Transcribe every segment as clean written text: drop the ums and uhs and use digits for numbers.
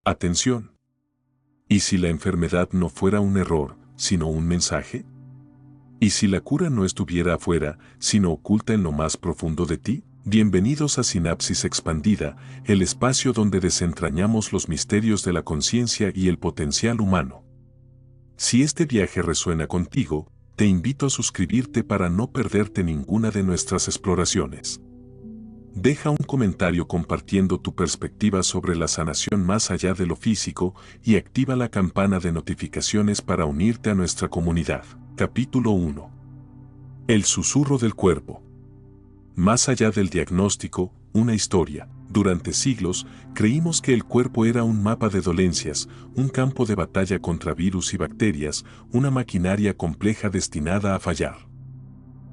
Atención. ¿Y si la enfermedad no fuera un error, sino un mensaje? ¿Y si la cura no estuviera afuera, sino oculta en lo más profundo de ti? Bienvenidos a Sinapsis Expandida, el espacio donde desentrañamos los misterios de la conciencia y el potencial humano. Si este viaje resuena contigo, te invito a suscribirte para no perderte ninguna de nuestras exploraciones. Deja un comentario compartiendo tu perspectiva sobre la sanación más allá de lo físico y activa la campana de notificaciones para unirte a nuestra comunidad. Capítulo 1. El susurro del cuerpo. Más allá del diagnóstico, una historia. Durante siglos, creímos que el cuerpo era un mapa de dolencias, un campo de batalla contra virus y bacterias, una maquinaria compleja destinada a fallar.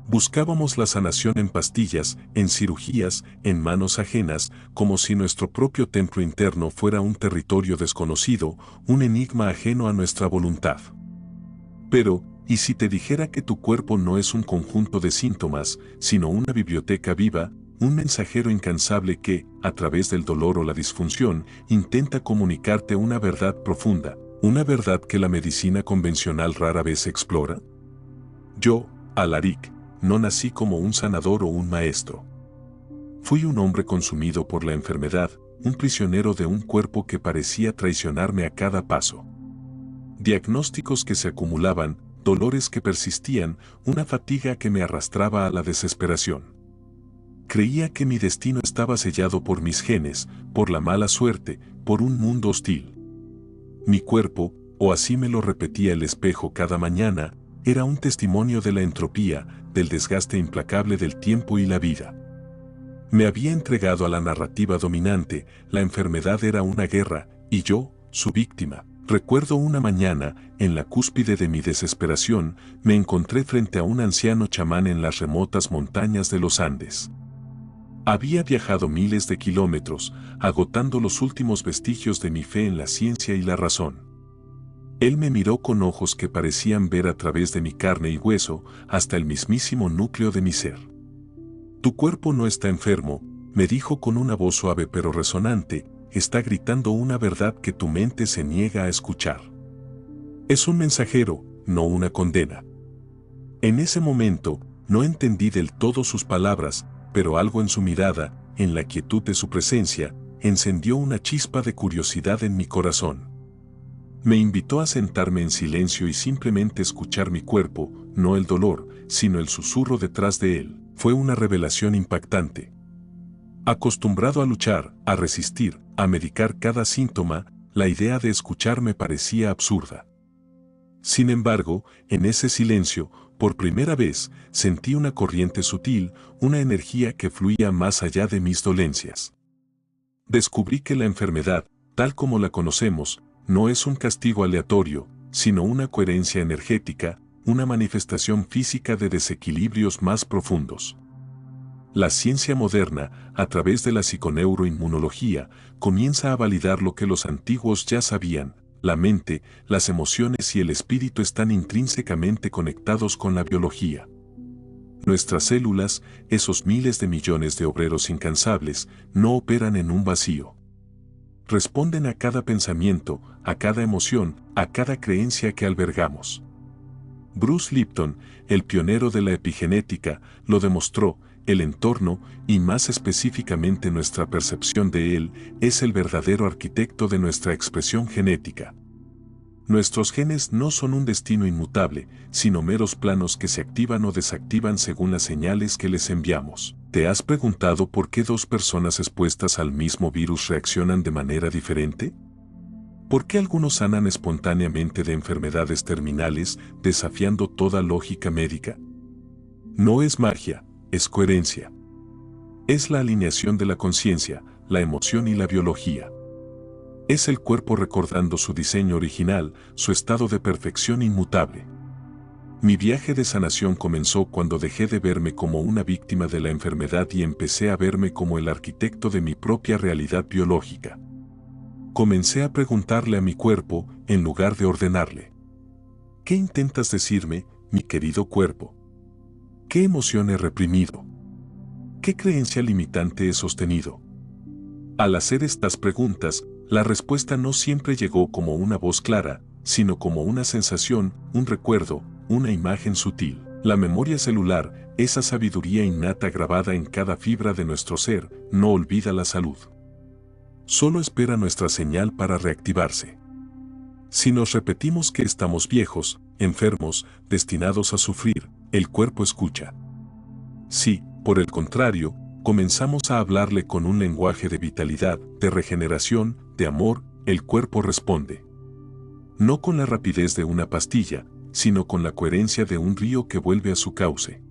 Buscábamos la sanación en pastillas, en cirugías, en manos ajenas, como si nuestro propio templo interno fuera un territorio desconocido, un enigma ajeno a nuestra voluntad. Pero, ¿y si te dijera que tu cuerpo no es un conjunto de síntomas, sino una biblioteca viva, un mensajero incansable que, a través del dolor o la disfunción, intenta comunicarte una verdad profunda, una verdad que la medicina convencional rara vez explora? Yo, Alaric, no nací como un sanador o un maestro. Fui un hombre consumido por la enfermedad, un prisionero de un cuerpo que parecía traicionarme a cada paso. Diagnósticos que se acumulaban, dolores que persistían, una fatiga que me arrastraba a la desesperación. Creía que mi destino estaba sellado por mis genes, por la mala suerte, por un mundo hostil. Mi cuerpo, o así me lo repetía el espejo cada mañana, era un testimonio de la entropía, del desgaste implacable del tiempo y la vida. Me había entregado a la narrativa dominante, la enfermedad era una guerra, y yo, su víctima. Recuerdo una mañana, en la cúspide de mi desesperación, me encontré frente a un anciano chamán en las remotas montañas de los Andes. Había viajado miles de kilómetros, agotando los últimos vestigios de mi fe en la ciencia y la razón. Él me miró con ojos que parecían ver a través de mi carne y hueso hasta el mismísimo núcleo de mi ser. Tu cuerpo no está enfermo, me dijo con una voz suave pero resonante, está gritando una verdad que tu mente se niega a escuchar. Es un mensajero, no una condena. En ese momento, no entendí del todo sus palabras, pero algo en su mirada, en la quietud de su presencia, encendió una chispa de curiosidad en mi corazón. Me invitó a sentarme en silencio y simplemente escuchar mi cuerpo, no el dolor, sino el susurro detrás de él. Fue una revelación impactante. Acostumbrado a luchar, a resistir, a medicar cada síntoma, la idea de escuchar me parecía absurda. Sin embargo, en ese silencio, por primera vez, sentí una corriente sutil, una energía que fluía más allá de mis dolencias. Descubrí que la enfermedad, tal como la conocemos, no es un castigo aleatorio, sino una coherencia energética, una manifestación física de desequilibrios más profundos. La ciencia moderna, a través de la psiconeuroinmunología, comienza a validar lo que los antiguos ya sabían: la mente, las emociones y el espíritu están intrínsecamente conectados con la biología. Nuestras células, esos miles de millones de obreros incansables, no operan en un vacío. Responden a cada pensamiento, a cada emoción, a cada creencia que albergamos. Bruce Lipton, el pionero de la epigenética, lo demostró: el entorno, y más específicamente nuestra percepción de él, es el verdadero arquitecto de nuestra expresión genética. Nuestros genes no son un destino inmutable, sino meros planos que se activan o desactivan según las señales que les enviamos. ¿Te has preguntado por qué dos personas expuestas al mismo virus reaccionan de manera diferente? ¿Por qué algunos sanan espontáneamente de enfermedades terminales, desafiando toda lógica médica? No es magia, es coherencia. Es la alineación de la conciencia, la emoción y la biología. Es el cuerpo recordando su diseño original, su estado de perfección inmutable. Mi viaje de sanación comenzó cuando dejé de verme como una víctima de la enfermedad y empecé a verme como el arquitecto de mi propia realidad biológica. Comencé a preguntarle a mi cuerpo, en lugar de ordenarle: ¿qué intentas decirme, mi querido cuerpo? ¿Qué emoción he reprimido? ¿Qué creencia limitante he sostenido? Al hacer estas preguntas, La respuesta no siempre llegó como una voz clara, sino como una sensación, un recuerdo, una imagen sutil. La memoria celular, esa sabiduría innata grabada en cada fibra de nuestro ser, no olvida la salud. Solo espera nuestra señal para reactivarse. Si nos repetimos que estamos viejos, enfermos, destinados a sufrir, el cuerpo escucha. Si, por el contrario, comenzamos a hablarle con un lenguaje de vitalidad, de regeneración, de amor, el cuerpo responde. No con la rapidez de una pastilla, sino con la coherencia de un río que vuelve a su cauce.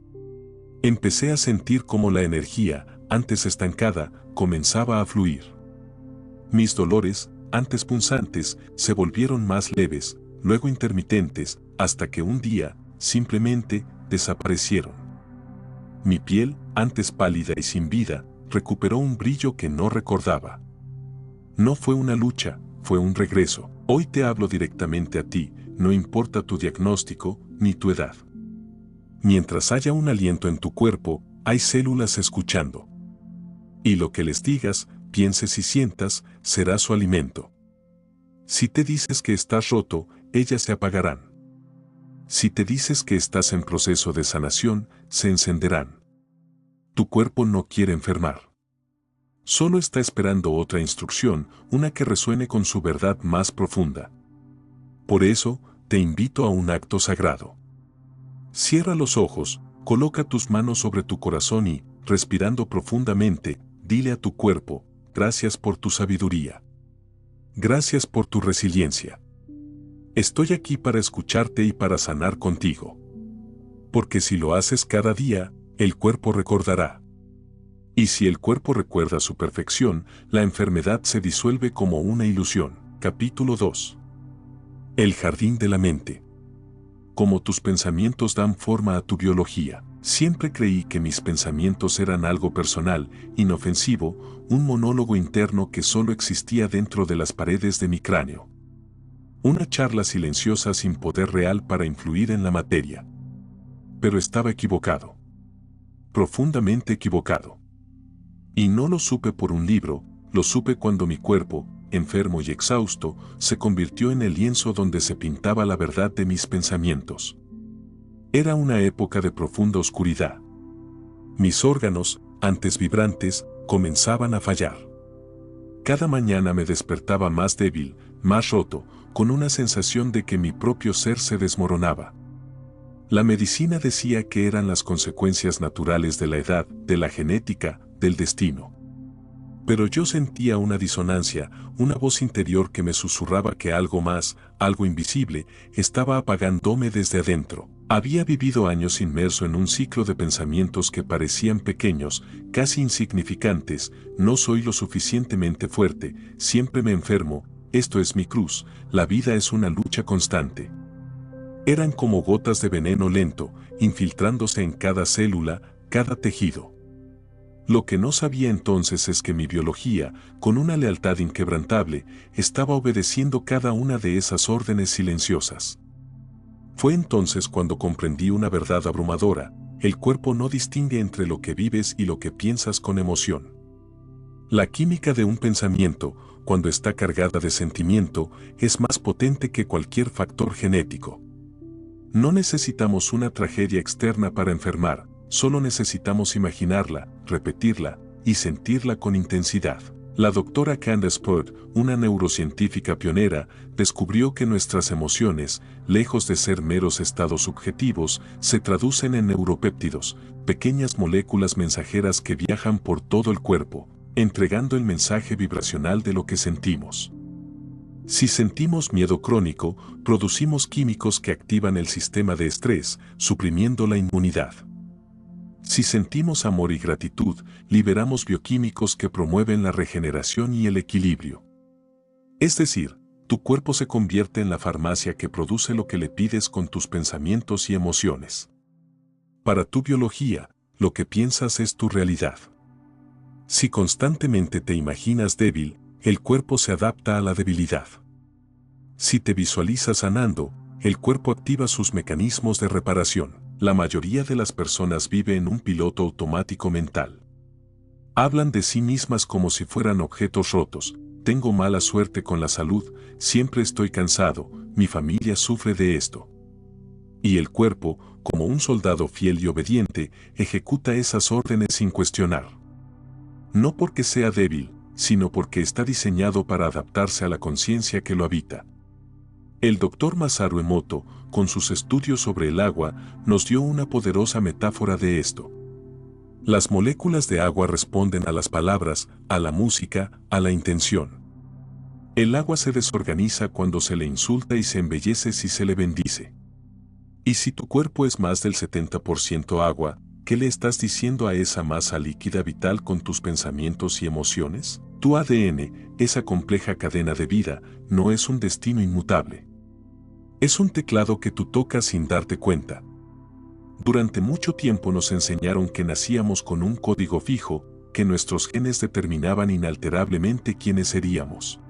Empecé a sentir cómo la energía, antes estancada, comenzaba a fluir. Mis dolores, antes punzantes, se volvieron más leves, luego intermitentes, hasta que un día, simplemente, desaparecieron. Mi piel, antes pálida y sin vida, recuperó un brillo que no recordaba. No fue una lucha, fue un regreso. Hoy te hablo directamente a ti, no importa tu diagnóstico ni tu edad. Mientras haya un aliento en tu cuerpo, hay células escuchando. Y lo que les digas, pienses y sientas, será su alimento. Si te dices que estás roto, ellas se apagarán. Si te dices que estás en proceso de sanación, se encenderán. Tu cuerpo no quiere enfermar. Solo está esperando otra instrucción, una que resuene con su verdad más profunda. Por eso, te invito a un acto sagrado. Cierra los ojos, coloca tus manos sobre tu corazón y, respirando profundamente, dile a tu cuerpo, gracias por tu sabiduría. Gracias por tu resiliencia. Estoy aquí para escucharte y para sanar contigo. Porque si lo haces cada día, el cuerpo recordará. Y si el cuerpo recuerda su perfección, la enfermedad se disuelve como una ilusión. Capítulo 2. El jardín de la mente. Como tus pensamientos dan forma a tu biología. Siempre creí que mis pensamientos eran algo personal, inofensivo, un monólogo interno que solo existía dentro de las paredes de mi cráneo. Una charla silenciosa sin poder real para influir en la materia. Pero estaba equivocado. Profundamente equivocado. Y no lo supe por un libro, lo supe cuando mi cuerpo, enfermo y exhausto, se convirtió en el lienzo donde se pintaba la verdad de mis pensamientos. Era una época de profunda oscuridad. Mis órganos, antes vibrantes, comenzaban a fallar. Cada mañana me despertaba más débil, más roto, con una sensación de que mi propio ser se desmoronaba. La medicina decía que eran las consecuencias naturales de la edad, de la genética, del destino. Pero yo sentía una disonancia, una voz interior que me susurraba que algo más, algo invisible, estaba apagándome desde adentro. Había vivido años inmerso en un ciclo de pensamientos que parecían pequeños, casi insignificantes: no soy lo suficientemente fuerte, siempre me enfermo, esto es mi cruz, la vida es una lucha constante. Eran como gotas de veneno lento, infiltrándose en cada célula, cada tejido. Lo que no sabía entonces es que mi biología, con una lealtad inquebrantable, estaba obedeciendo cada una de esas órdenes silenciosas. Fue entonces cuando comprendí una verdad abrumadora: el cuerpo no distingue entre lo que vives y lo que piensas con emoción. La química de un pensamiento, cuando está cargada de sentimiento, es más potente que cualquier factor genético. No necesitamos una tragedia externa para enfermar, solo necesitamos imaginarla, repetirla y sentirla con intensidad. La doctora Candace Pert, una neurocientífica pionera, descubrió que nuestras emociones, lejos de ser meros estados subjetivos, se traducen en neuropéptidos, pequeñas moléculas mensajeras que viajan por todo el cuerpo, entregando el mensaje vibracional de lo que sentimos. Si sentimos miedo crónico, producimos químicos que activan el sistema de estrés, suprimiendo la inmunidad. Si sentimos amor y gratitud, liberamos bioquímicos que promueven la regeneración y el equilibrio. Es decir, tu cuerpo se convierte en la farmacia que produce lo que le pides con tus pensamientos y emociones. Para tu biología, lo que piensas es tu realidad. Si constantemente te imaginas débil, el cuerpo se adapta a la debilidad. Si te visualizas sanando, el cuerpo activa sus mecanismos de reparación. La mayoría de las personas vive en un piloto automático mental. Hablan de sí mismas como si fueran objetos rotos, tengo mala suerte con la salud, siempre estoy cansado, mi familia sufre de esto. Y el cuerpo, como un soldado fiel y obediente, ejecuta esas órdenes sin cuestionar. No porque sea débil, sino porque está diseñado para adaptarse a la conciencia que lo habita. El doctor Masaru Emoto, con sus estudios sobre el agua, nos dio una poderosa metáfora de esto. Las moléculas de agua responden a las palabras, a la música, a la intención. El agua se desorganiza cuando se le insulta y se embellece si se le bendice. Y si tu cuerpo es más del 70% agua, ¿qué le estás diciendo a esa masa líquida vital con tus pensamientos y emociones? Tu ADN, esa compleja cadena de vida, no es un destino inmutable. Es un teclado que tú tocas sin darte cuenta. Durante mucho tiempo nos enseñaron que nacíamos con un código fijo, que nuestros genes determinaban inalterablemente quiénes seríamos.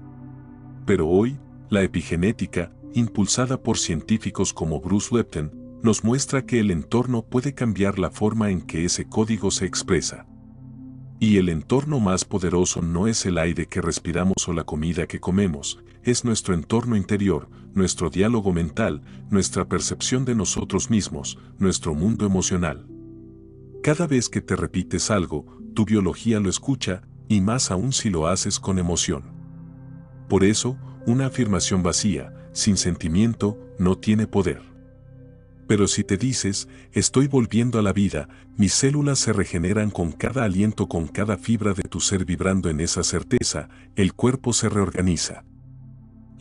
Pero hoy, la epigenética, impulsada por científicos como Bruce Lipton, nos muestra que el entorno puede cambiar la forma en que ese código se expresa. Y el entorno más poderoso no es el aire que respiramos o la comida que comemos, es nuestro entorno interior, nuestro diálogo mental, nuestra percepción de nosotros mismos, nuestro mundo emocional. Cada vez que te repites algo, tu biología lo escucha, y más aún si lo haces con emoción. Por eso, una afirmación vacía, sin sentimiento, no tiene poder. Pero si te dices, estoy volviendo a la vida, mis células se regeneran con cada aliento, con cada fibra de tu ser vibrando en esa certeza, el cuerpo se reorganiza.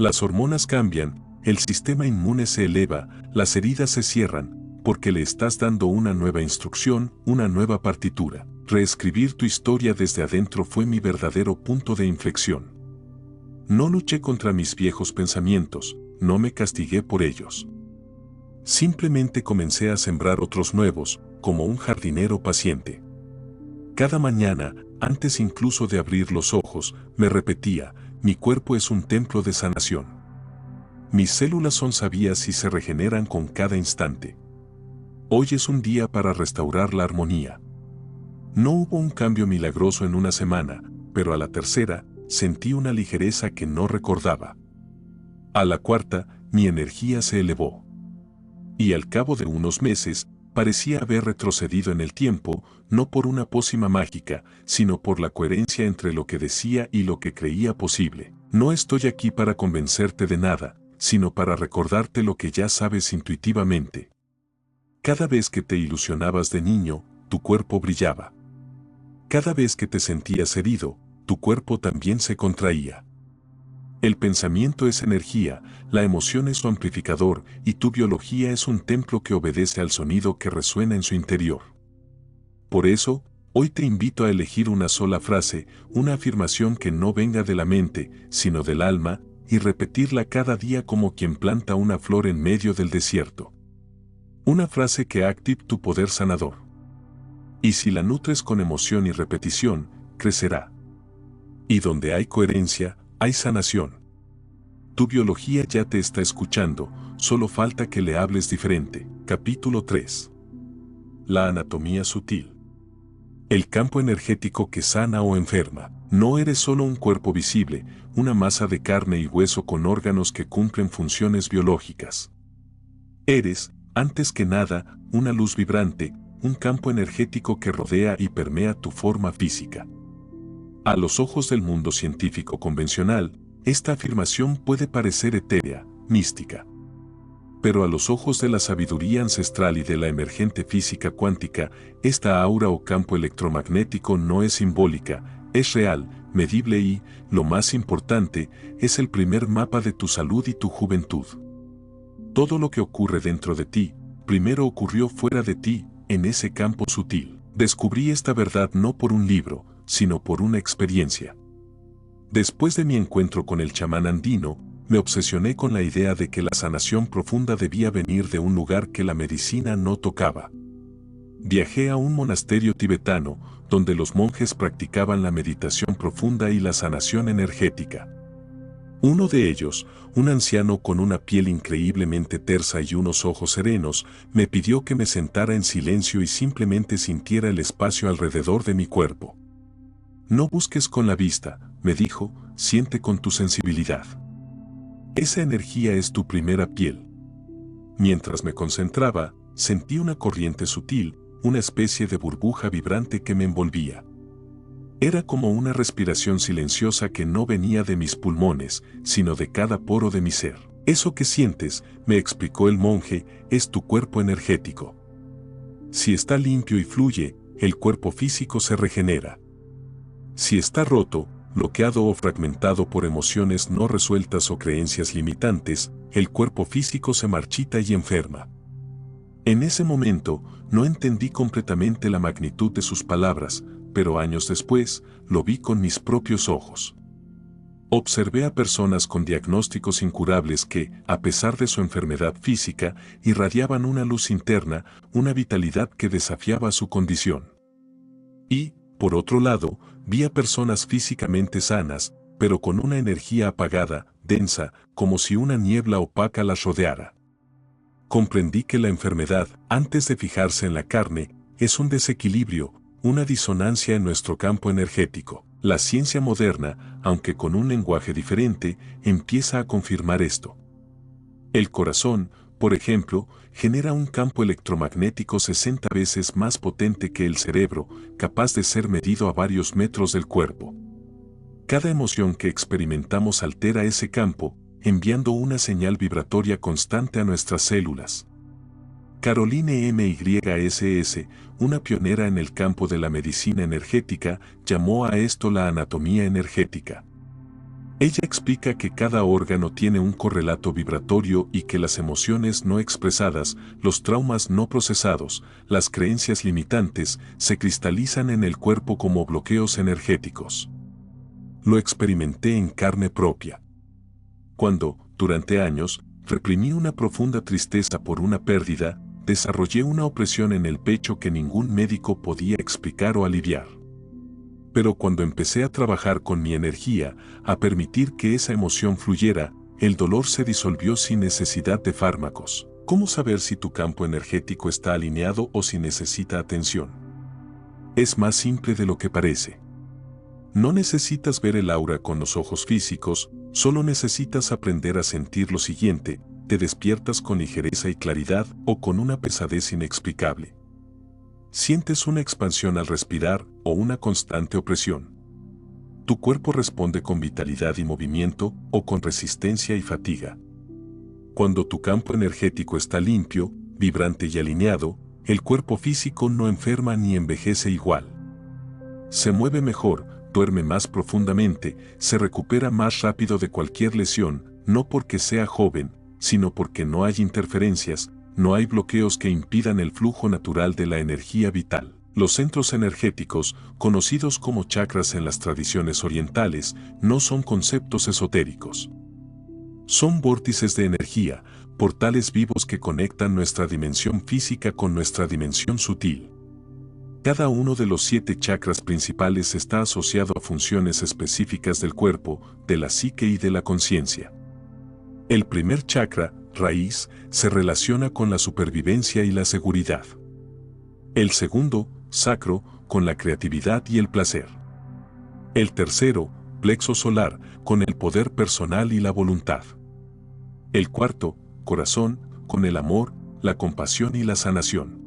Las hormonas cambian, el sistema inmune se eleva, las heridas se cierran, porque le estás dando una nueva instrucción, una nueva partitura. Reescribir tu historia desde adentro fue mi verdadero punto de inflexión. No luché contra mis viejos pensamientos, no me castigué por ellos. Simplemente comencé a sembrar otros nuevos, como un jardinero paciente. Cada mañana, antes incluso de abrir los ojos, me repetía, mi cuerpo es un templo de sanación. Mis células son sabias y se regeneran con cada instante. Hoy es un día para restaurar la armonía. No hubo un cambio milagroso en una semana, pero a la tercera, sentí una ligereza que no recordaba. A la cuarta, mi energía se elevó. Y al cabo de unos meses, parecía haber retrocedido en el tiempo, no por una pócima mágica, sino por la coherencia entre lo que decía y lo que creía posible. No estoy aquí para convencerte de nada, sino para recordarte lo que ya sabes intuitivamente. Cada vez que te ilusionabas de niño, tu cuerpo brillaba. Cada vez que te sentías herido, tu cuerpo también se contraía. El pensamiento es energía, la emoción es su amplificador y tu biología es un templo que obedece al sonido que resuena en su interior. Por eso, hoy te invito a elegir una sola frase, una afirmación que no venga de la mente, sino del alma, y repetirla cada día como quien planta una flor en medio del desierto. Una frase que active tu poder sanador. Y si la nutres con emoción y repetición, crecerá. Y donde hay coherencia, hay sanación. Tu biología ya te está escuchando, solo falta que le hables diferente. Capítulo 3. La anatomía sutil. El campo energético que sana o enferma. No eres solo un cuerpo visible, una masa de carne y hueso con órganos que cumplen funciones biológicas. Eres, antes que nada, una luz vibrante, un campo energético que rodea y permea tu forma física. A los ojos del mundo científico convencional, esta afirmación puede parecer etérea, mística. Pero a los ojos de la sabiduría ancestral y de la emergente física cuántica, esta aura o campo electromagnético no es simbólica, es real, medible y, lo más importante, es el primer mapa de tu salud y tu juventud. Todo lo que ocurre dentro de ti, primero ocurrió fuera de ti, en ese campo sutil. Descubrí esta verdad no por un libro, sino por una experiencia. Después de mi encuentro con el chamán andino, me obsesioné con la idea de que la sanación profunda debía venir de un lugar que la medicina no tocaba. Viajé a un monasterio tibetano, donde los monjes practicaban la meditación profunda y la sanación energética. Uno de ellos, un anciano con una piel increíblemente tersa y unos ojos serenos, me pidió que me sentara en silencio y simplemente sintiera el espacio alrededor de mi cuerpo. No busques con la vista, me dijo, siente con tu sensibilidad. Esa energía es tu primera piel. Mientras me concentraba, sentí una corriente sutil, una especie de burbuja vibrante que me envolvía. Era como una respiración silenciosa que no venía de mis pulmones, sino de cada poro de mi ser. Eso que sientes, me explicó el monje, es tu cuerpo energético. Si está limpio y fluye, el cuerpo físico se regenera. Si está roto, bloqueado o fragmentado por emociones no resueltas o creencias limitantes, el cuerpo físico se marchita y enferma. En ese momento, no entendí completamente la magnitud de sus palabras, pero años después, lo vi con mis propios ojos. Observé a personas con diagnósticos incurables que, a pesar de su enfermedad física, irradiaban una luz interna, una vitalidad que desafiaba su condición. Y, por otro lado, vi a personas físicamente sanas, pero con una energía apagada, densa, como si una niebla opaca las rodeara. Comprendí que la enfermedad, antes de fijarse en la carne, es un desequilibrio, una disonancia en nuestro campo energético. La ciencia moderna, aunque con un lenguaje diferente, empieza a confirmar esto. El corazón, por ejemplo, genera un campo electromagnético 60 veces más potente que el cerebro, capaz de ser medido a varios metros del cuerpo. Cada emoción que experimentamos altera ese campo, enviando una señal vibratoria constante a nuestras células. Caroline Myss, una pionera en el campo de la medicina energética, llamó a esto la anatomía energética. Ella explica que cada órgano tiene un correlato vibratorio y que las emociones no expresadas, los traumas no procesados, las creencias limitantes, se cristalizan en el cuerpo como bloqueos energéticos. Lo experimenté en carne propia. Cuando, durante años, reprimí una profunda tristeza por una pérdida, desarrollé una opresión en el pecho que ningún médico podía explicar o aliviar. Pero cuando empecé a trabajar con mi energía, a permitir que esa emoción fluyera, el dolor se disolvió sin necesidad de fármacos. ¿Cómo saber si tu campo energético está alineado o si necesita atención? Es más simple de lo que parece. No necesitas ver el aura con los ojos físicos, solo necesitas aprender a sentir lo siguiente: te despiertas con ligereza y claridad o con una pesadez inexplicable. Sientes una expansión al respirar o una constante opresión. Tu cuerpo responde con vitalidad y movimiento o con resistencia y fatiga. Cuando tu campo energético está limpio, vibrante y alineado, el cuerpo físico no enferma ni envejece igual. Se mueve mejor, duerme más profundamente, se recupera más rápido de cualquier lesión, no porque sea joven, sino porque no hay interferencias, no hay bloqueos que impidan el flujo natural de la energía vital. Los centros energéticos, conocidos como chakras en las tradiciones orientales, no son conceptos esotéricos. Son vórtices de energía, portales vivos que conectan nuestra dimensión física con nuestra dimensión sutil. Cada uno de los 7 chakras principales está asociado a funciones específicas del cuerpo, de la psique y de la conciencia. El primer chakra, raíz, se relaciona con la supervivencia y la seguridad. El segundo, sacro, con la creatividad y el placer. El tercero, plexo solar, con el poder personal y la voluntad. El cuarto, corazón, con el amor, la compasión y la sanación.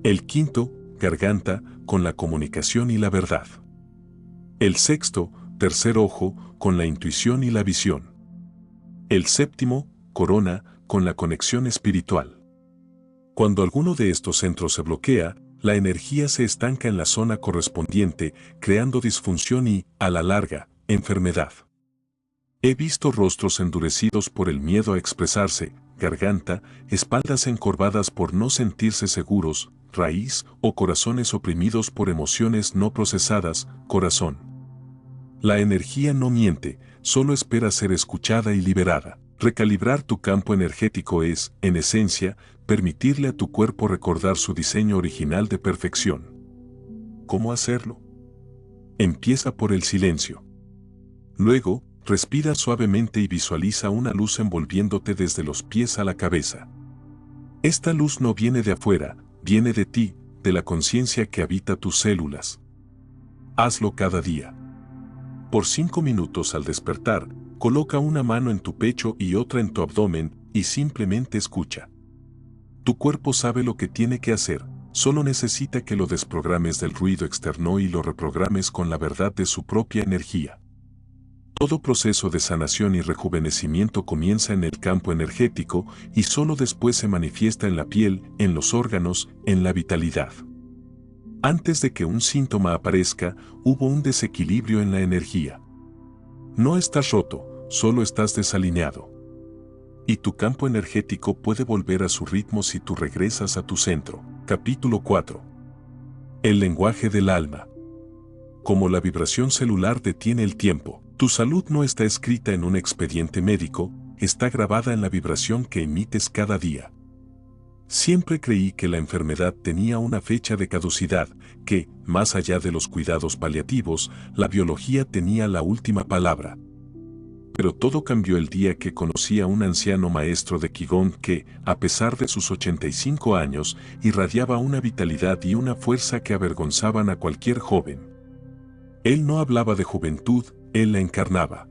El quinto, garganta, con la comunicación y la verdad. El sexto, tercer ojo, con la intuición y la visión. El séptimo, corona, con la conexión espiritual. Cuando alguno de estos centros se bloquea, la energía se estanca en la zona correspondiente, creando disfunción y, a la larga, enfermedad. He visto rostros endurecidos por el miedo a expresarse, garganta, espaldas encorvadas por no sentirse seguros, raíz, o corazones oprimidos por emociones no procesadas, corazón. La energía no miente, solo espera ser escuchada y liberada. Recalibrar tu campo energético es, en esencia, permitirle a tu cuerpo recordar su diseño original de perfección. ¿Cómo hacerlo? Empieza por el silencio. Luego, respira suavemente y visualiza una luz envolviéndote desde los pies a la cabeza. Esta luz no viene de afuera, viene de ti, de la conciencia que habita tus células. Hazlo cada día. Por 5 minutos al despertar, coloca una mano en tu pecho y otra en tu abdomen y simplemente escucha. Tu cuerpo sabe lo que tiene que hacer, solo necesita que lo desprogrames del ruido externo y lo reprogrames con la verdad de su propia energía. Todo proceso de sanación y rejuvenecimiento comienza en el campo energético y solo después se manifiesta en la piel, en los órganos, en la vitalidad. Antes de que un síntoma aparezca, hubo un desequilibrio en la energía. No estás roto, solo estás desalineado. Y tu campo energético puede volver a su ritmo si tú regresas a tu centro. Capítulo 4. El lenguaje del alma. Como la vibración celular detiene el tiempo, tu salud no está escrita en un expediente médico, está grabada en la vibración que emites cada día. Siempre creí que la enfermedad tenía una fecha de caducidad, que, más allá de los cuidados paliativos, la biología tenía la última palabra. Pero todo cambió el día que conocí a un anciano maestro de Qigong que, a pesar de sus 85 años, irradiaba una vitalidad y una fuerza que avergonzaban a cualquier joven. Él no hablaba de juventud, él la encarnaba.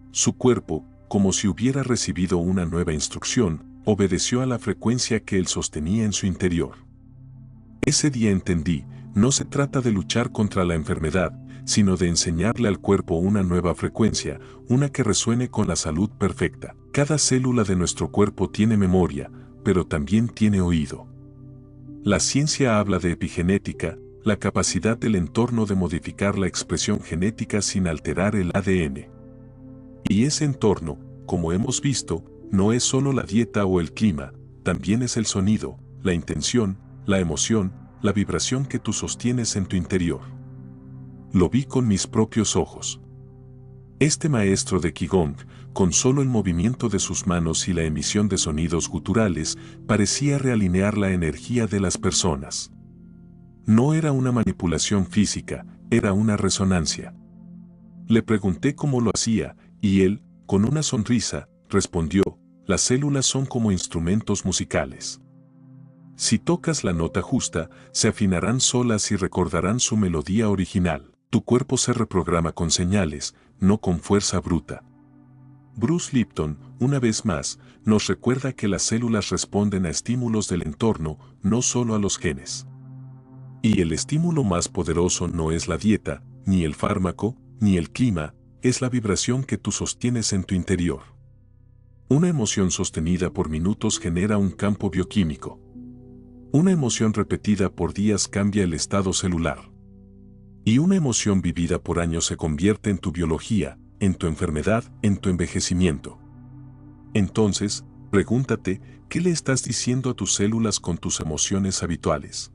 Su cuerpo, como si hubiera recibido una nueva instrucción, obedeció a la frecuencia que él sostenía en su interior. Ese día entendí, no se trata de luchar contra la enfermedad, sino de enseñarle al cuerpo una nueva frecuencia, una que resuene con la salud perfecta. Cada célula de nuestro cuerpo tiene memoria, pero también tiene oído. La ciencia habla de epigenética, la capacidad del entorno de modificar la expresión genética sin alterar el ADN. Y ese entorno, como hemos visto, no es solo la dieta o el clima, también es el sonido, la intención, la emoción, la vibración que tú sostienes en tu interior. Lo vi con mis propios ojos. Este maestro de Qigong, con solo el movimiento de sus manos y la emisión de sonidos guturales, parecía realinear la energía de las personas. No era una manipulación física, era una resonancia. Le pregunté cómo lo hacía, y él, con una sonrisa, respondió: las células son como instrumentos musicales. Si tocas la nota justa, se afinarán solas y recordarán su melodía original. Tu cuerpo se reprograma con señales, no con fuerza bruta. Bruce Lipton, una vez más, nos recuerda que las células responden a estímulos del entorno, no solo a los genes. Y el estímulo más poderoso no es la dieta, ni el fármaco, ni el clima, es la vibración que tú sostienes en tu interior. Una emoción sostenida por minutos genera un campo bioquímico. Una emoción repetida por días cambia el estado celular. Y una emoción vivida por años se convierte en tu biología, en tu enfermedad, en tu envejecimiento. Entonces, pregúntate, ¿qué le estás diciendo a tus células con tus emociones habituales?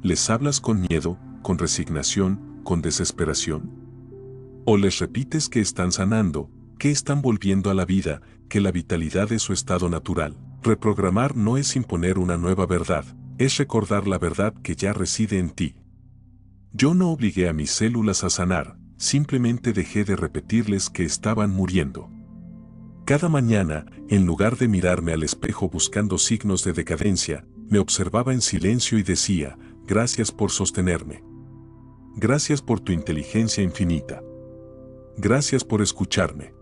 ¿Les hablas con miedo, con resignación, con desesperación? ¿O les repites que están sanando, que están volviendo a la vida, que la vitalidad es su estado natural? Reprogramar no es imponer una nueva verdad, es recordar la verdad que ya reside en ti. Yo no obligué a mis células a sanar, simplemente dejé de repetirles que estaban muriendo. Cada mañana, en lugar de mirarme al espejo buscando signos de decadencia, me observaba en silencio y decía: gracias por sostenerme. Gracias por tu inteligencia infinita. Gracias por escucharme.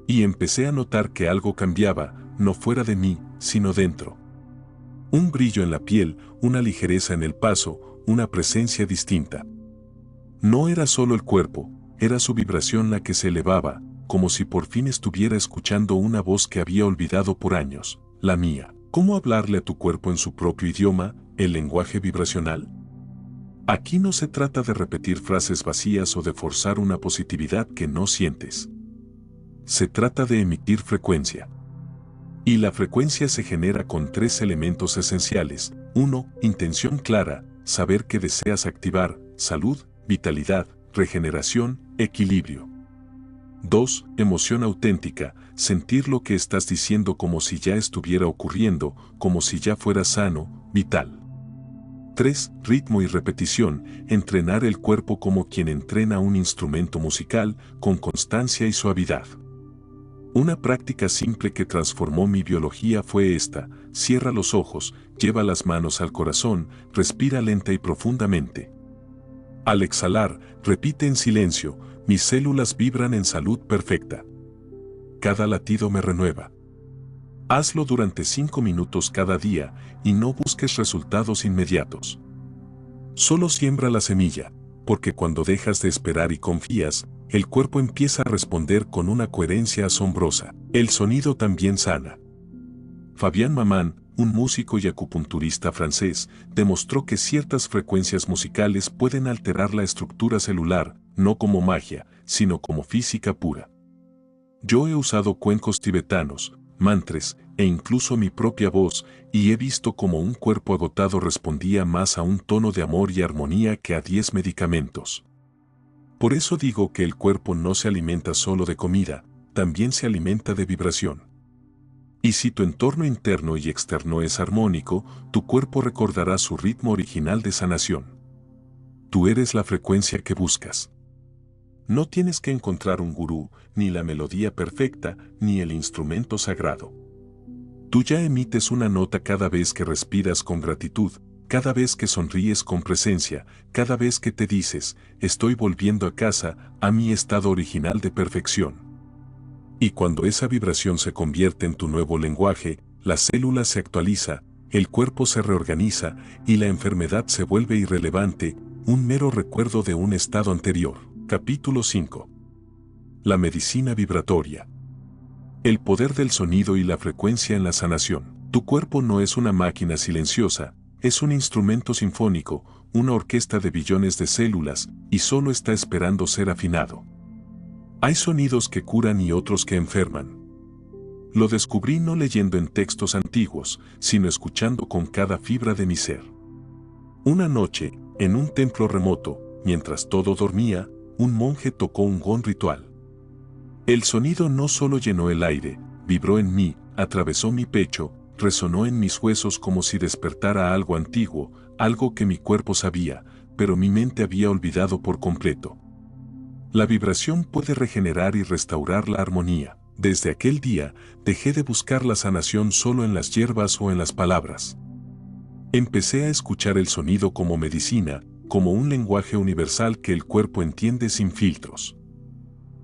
Y empecé a notar que algo cambiaba, no fuera de mí, sino dentro. Un brillo en la piel, una ligereza en el paso, una presencia distinta. No era solo el cuerpo, era su vibración la que se elevaba, como si por fin estuviera escuchando una voz que había olvidado por años, la mía. ¿Cómo hablarle a tu cuerpo en su propio idioma, el lenguaje vibracional? Aquí no se trata de repetir frases vacías o de forzar una positividad que no sientes. Se trata de emitir frecuencia. Y la frecuencia se genera con 3 elementos esenciales. 1. Intención clara, saber que deseas activar: salud, vitalidad, regeneración, equilibrio. 2. Emoción auténtica, sentir lo que estás diciendo como si ya estuviera ocurriendo, como si ya fuera sano, vital. 3. Ritmo y repetición, entrenar el cuerpo como quien entrena un instrumento musical, con constancia y suavidad. Una práctica simple que transformó mi biología fue esta: cierra los ojos, lleva las manos al corazón, respira lenta y profundamente. Al exhalar, repite en silencio: Mis células vibran en salud perfecta. Cada latido me renueva. Hazlo durante 5 minutos cada día y no busques resultados inmediatos. Solo siembra la semilla, porque cuando dejas de esperar y confías, el cuerpo empieza a responder con una coherencia asombrosa. El sonido también sana. Fabián Mamán, un músico y acupunturista francés, demostró que ciertas frecuencias musicales pueden alterar la estructura celular, no como magia, sino como física pura. Yo he usado cuencos tibetanos, mantras, e incluso mi propia voz, y he visto cómo un cuerpo agotado respondía más a un tono de amor y armonía que a 10 medicamentos. Por eso digo que el cuerpo no se alimenta solo de comida, también se alimenta de vibración. Y si tu entorno interno y externo es armónico, tu cuerpo recordará su ritmo original de sanación. Tú eres la frecuencia que buscas. No tienes que encontrar un gurú, ni la melodía perfecta, ni el instrumento sagrado. Tú ya emites una nota cada vez que respiras con gratitud, cada vez que sonríes con presencia, cada vez que te dices, estoy volviendo a casa, a mi estado original de perfección. Y cuando esa vibración se convierte en tu nuevo lenguaje, la célula se actualiza, el cuerpo se reorganiza y la enfermedad se vuelve irrelevante, un mero recuerdo de un estado anterior. Capítulo 5. La medicina vibratoria. El poder del sonido y la frecuencia en la sanación. Tu cuerpo no es una máquina silenciosa, es un instrumento sinfónico, una orquesta de billones de células, y solo está esperando ser afinado. Hay sonidos que curan y otros que enferman. Lo descubrí no leyendo en textos antiguos, sino escuchando con cada fibra de mi ser. Una noche, en un templo remoto, mientras todo dormía, un monje tocó un gong ritual. El sonido no solo llenó el aire, vibró en mí, atravesó mi pecho, resonó en mis huesos como si despertara algo antiguo, algo que mi cuerpo sabía, pero mi mente había olvidado por completo. La vibración puede regenerar y restaurar la armonía. Desde aquel día, dejé de buscar la sanación solo en las hierbas o en las palabras. Empecé a escuchar el sonido como medicina, como un lenguaje universal que el cuerpo entiende sin filtros.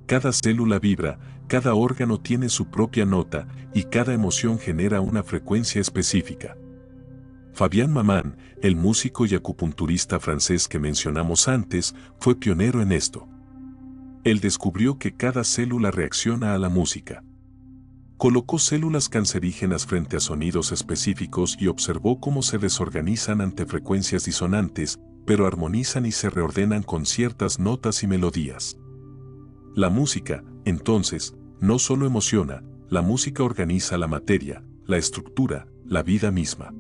Cada célula vibra, cada órgano tiene su propia nota y cada emoción genera una frecuencia específica. Fabián Mamán, el músico y acupunturista francés que mencionamos antes, fue pionero en esto. Él descubrió que cada célula reacciona a la música. Colocó células cancerígenas frente a sonidos específicos y observó cómo se desorganizan ante frecuencias disonantes, pero armonizan y se reordenan con ciertas notas y melodías. La música, entonces, no solo emociona, la música organiza la materia, la estructura, la vida misma.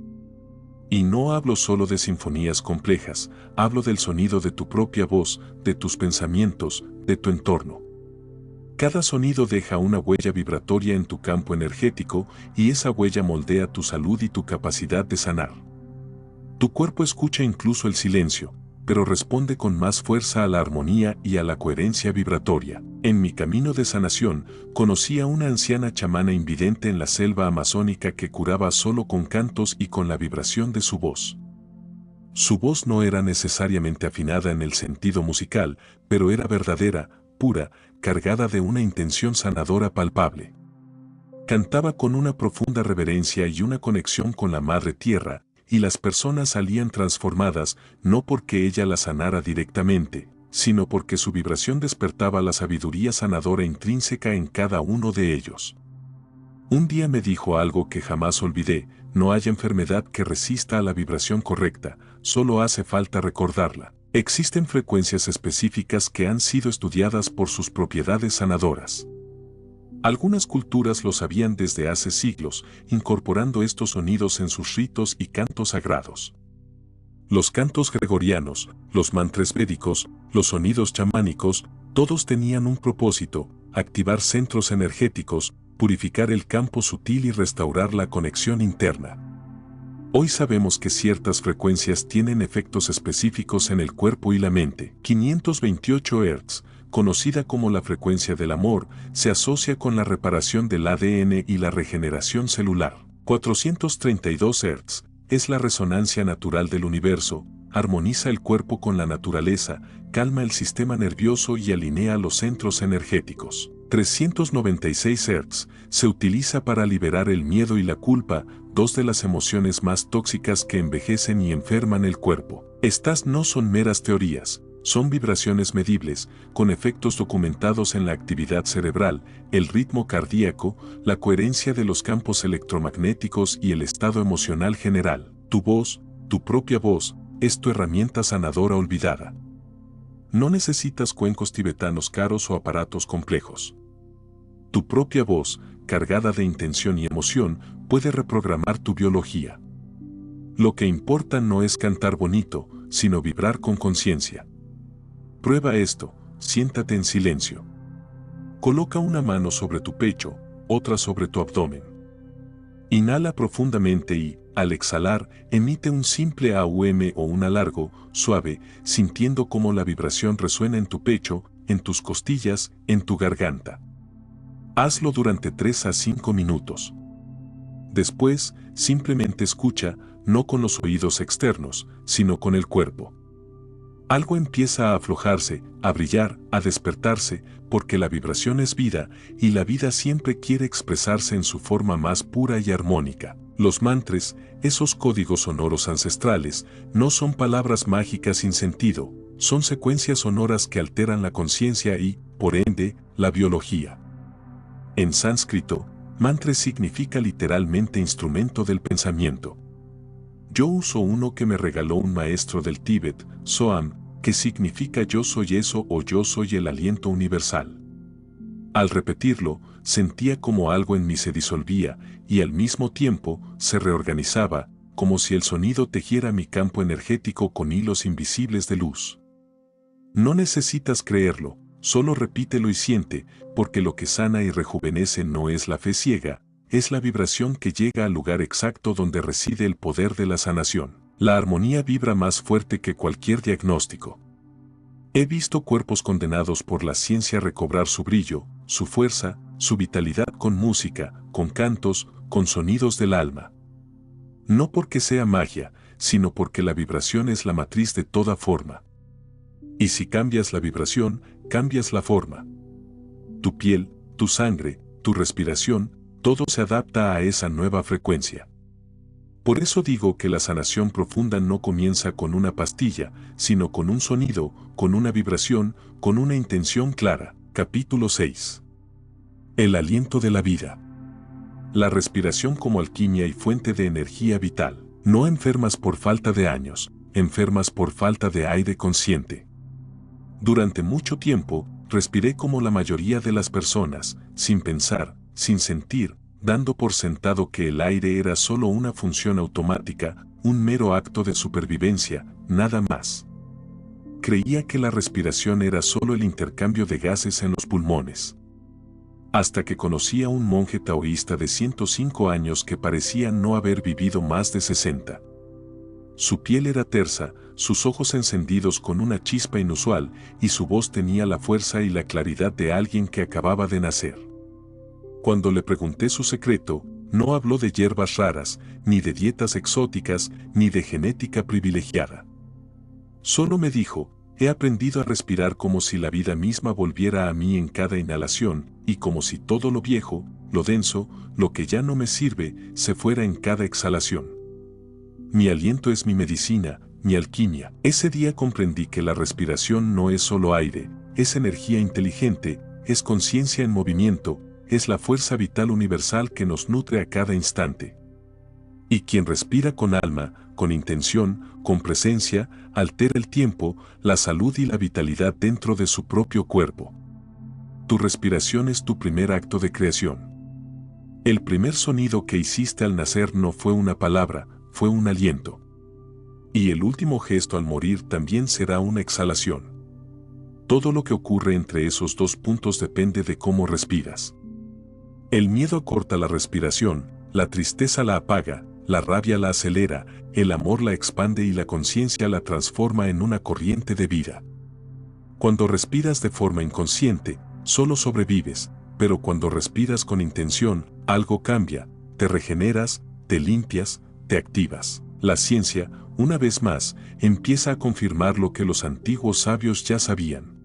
Y no hablo solo de sinfonías complejas, hablo del sonido de tu propia voz, de tus pensamientos, de tu entorno. Cada sonido deja una huella vibratoria en tu campo energético y esa huella moldea tu salud y tu capacidad de sanar. Tu cuerpo escucha incluso el silencio, pero responde con más fuerza a la armonía y a la coherencia vibratoria. En mi camino de sanación, conocí a una anciana chamana invidente en la selva amazónica que curaba solo con cantos y con la vibración de su voz. Su voz no era necesariamente afinada en el sentido musical, pero era verdadera, pura, cargada de una intención sanadora palpable. Cantaba con una profunda reverencia y una conexión con la Madre Tierra, y las personas salían transformadas no porque ella las sanara directamente, sino porque su vibración despertaba la sabiduría sanadora intrínseca en cada uno de ellos. Un día me dijo algo que jamás olvidé: no hay enfermedad que resista a la vibración correcta, solo hace falta recordarla. Existen frecuencias específicas que han sido estudiadas por sus propiedades sanadoras. Algunas culturas lo sabían desde hace siglos, incorporando estos sonidos en sus ritos y cantos sagrados. Los cantos gregorianos, los mantras védicos, los sonidos chamánicos, todos tenían un propósito: activar centros energéticos, purificar el campo sutil y restaurar la conexión interna. Hoy sabemos que ciertas frecuencias tienen efectos específicos en el cuerpo y la mente. 528 Hz, conocida como la frecuencia del amor, se asocia con la reparación del ADN y la regeneración celular. 432 Hz es la resonancia natural del universo, armoniza el cuerpo con la naturaleza, calma el sistema nervioso y alinea los centros energéticos. 396 Hz se utiliza para liberar el miedo y la culpa, dos de las emociones más tóxicas que envejecen y enferman el cuerpo. Estas no son meras teorías, son vibraciones medibles, con efectos documentados en la actividad cerebral, el ritmo cardíaco, la coherencia de los campos electromagnéticos y el estado emocional general. Tu voz, tu propia voz, es tu herramienta sanadora olvidada. No necesitas cuencos tibetanos caros o aparatos complejos. Tu propia voz, cargada de intención y emoción, puede reprogramar tu biología. Lo que importa no es cantar bonito, sino vibrar con conciencia. Prueba esto, siéntate en silencio. Coloca una mano sobre tu pecho, otra sobre tu abdomen. Inhala profundamente y, al exhalar, emite un simple AUM o un alargo, suave, sintiendo cómo la vibración resuena en tu pecho, en tus costillas, en tu garganta. Hazlo durante 3 a 5 minutos. Después, simplemente escucha, no con los oídos externos, sino con el cuerpo. Algo empieza a aflojarse, a brillar, a despertarse, porque la vibración es vida, y la vida siempre quiere expresarse en su forma más pura y armónica. Los mantras, esos códigos sonoros ancestrales, no son palabras mágicas sin sentido, son secuencias sonoras que alteran la conciencia y, por ende, la biología. En sánscrito, mantra significa literalmente instrumento del pensamiento. Yo uso uno que me regaló un maestro del Tíbet, Soam, que significa yo soy eso o yo soy el aliento universal. Al repetirlo, sentía como algo en mí se disolvía y al mismo tiempo se reorganizaba, como si el sonido tejiera mi campo energético con hilos invisibles de luz. No necesitas creerlo, solo repítelo y siente, porque lo que sana y rejuvenece no es la fe ciega, es la vibración que llega al lugar exacto donde reside el poder de la sanación. La armonía vibra más fuerte que cualquier diagnóstico. He visto cuerpos condenados por la ciencia a recobrar su brillo, su fuerza, su vitalidad con música, con cantos, con sonidos del alma. No porque sea magia, sino porque la vibración es la matriz de toda forma. Y si cambias la vibración, cambias la forma. Tu piel, tu sangre, tu respiración, todo se adapta a esa nueva frecuencia. Por eso digo que la sanación profunda no comienza con una pastilla, sino con un sonido, con una vibración, con una intención clara. Capítulo 6. El aliento de la vida. La respiración como alquimia y fuente de energía vital. No enfermas por falta de años, enfermas por falta de aire consciente. Durante mucho tiempo, respiré como la mayoría de las personas, sin pensar, sin sentir, dando por sentado que el aire era solo una función automática, un mero acto de supervivencia, nada más. Creía que la respiración era solo el intercambio de gases en los pulmones. Hasta que conocí a un monje taoísta de 105 años que parecía no haber vivido más de 60. Su piel era tersa, sus ojos encendidos con una chispa inusual, y su voz tenía la fuerza y la claridad de alguien que acababa de nacer. Cuando le pregunté su secreto, no habló de hierbas raras, ni de dietas exóticas, ni de genética privilegiada. Solo me dijo, he aprendido a respirar como si la vida misma volviera a mí en cada inhalación, y como si todo lo viejo, lo denso, lo que ya no me sirve, se fuera en cada exhalación. Mi aliento es mi medicina, mi alquimia. Ese día comprendí que la respiración no es solo aire, es energía inteligente, es conciencia en movimiento, es la fuerza vital universal que nos nutre a cada instante. Y quien respira con alma, con intención, con presencia, altera el tiempo, la salud y la vitalidad dentro de su propio cuerpo. Tu respiración es tu primer acto de creación. El primer sonido que hiciste al nacer no fue una palabra, fue un aliento. Y el último gesto al morir también será una exhalación. Todo lo que ocurre entre esos dos puntos depende de cómo respiras. El miedo acorta la respiración, la tristeza la apaga, la rabia la acelera, el amor la expande y la conciencia la transforma en una corriente de vida. Cuando respiras de forma inconsciente, solo sobrevives, pero cuando respiras con intención, algo cambia, te regeneras, te limpias, te activas. La ciencia, una vez más, empieza a confirmar lo que los antiguos sabios ya sabían.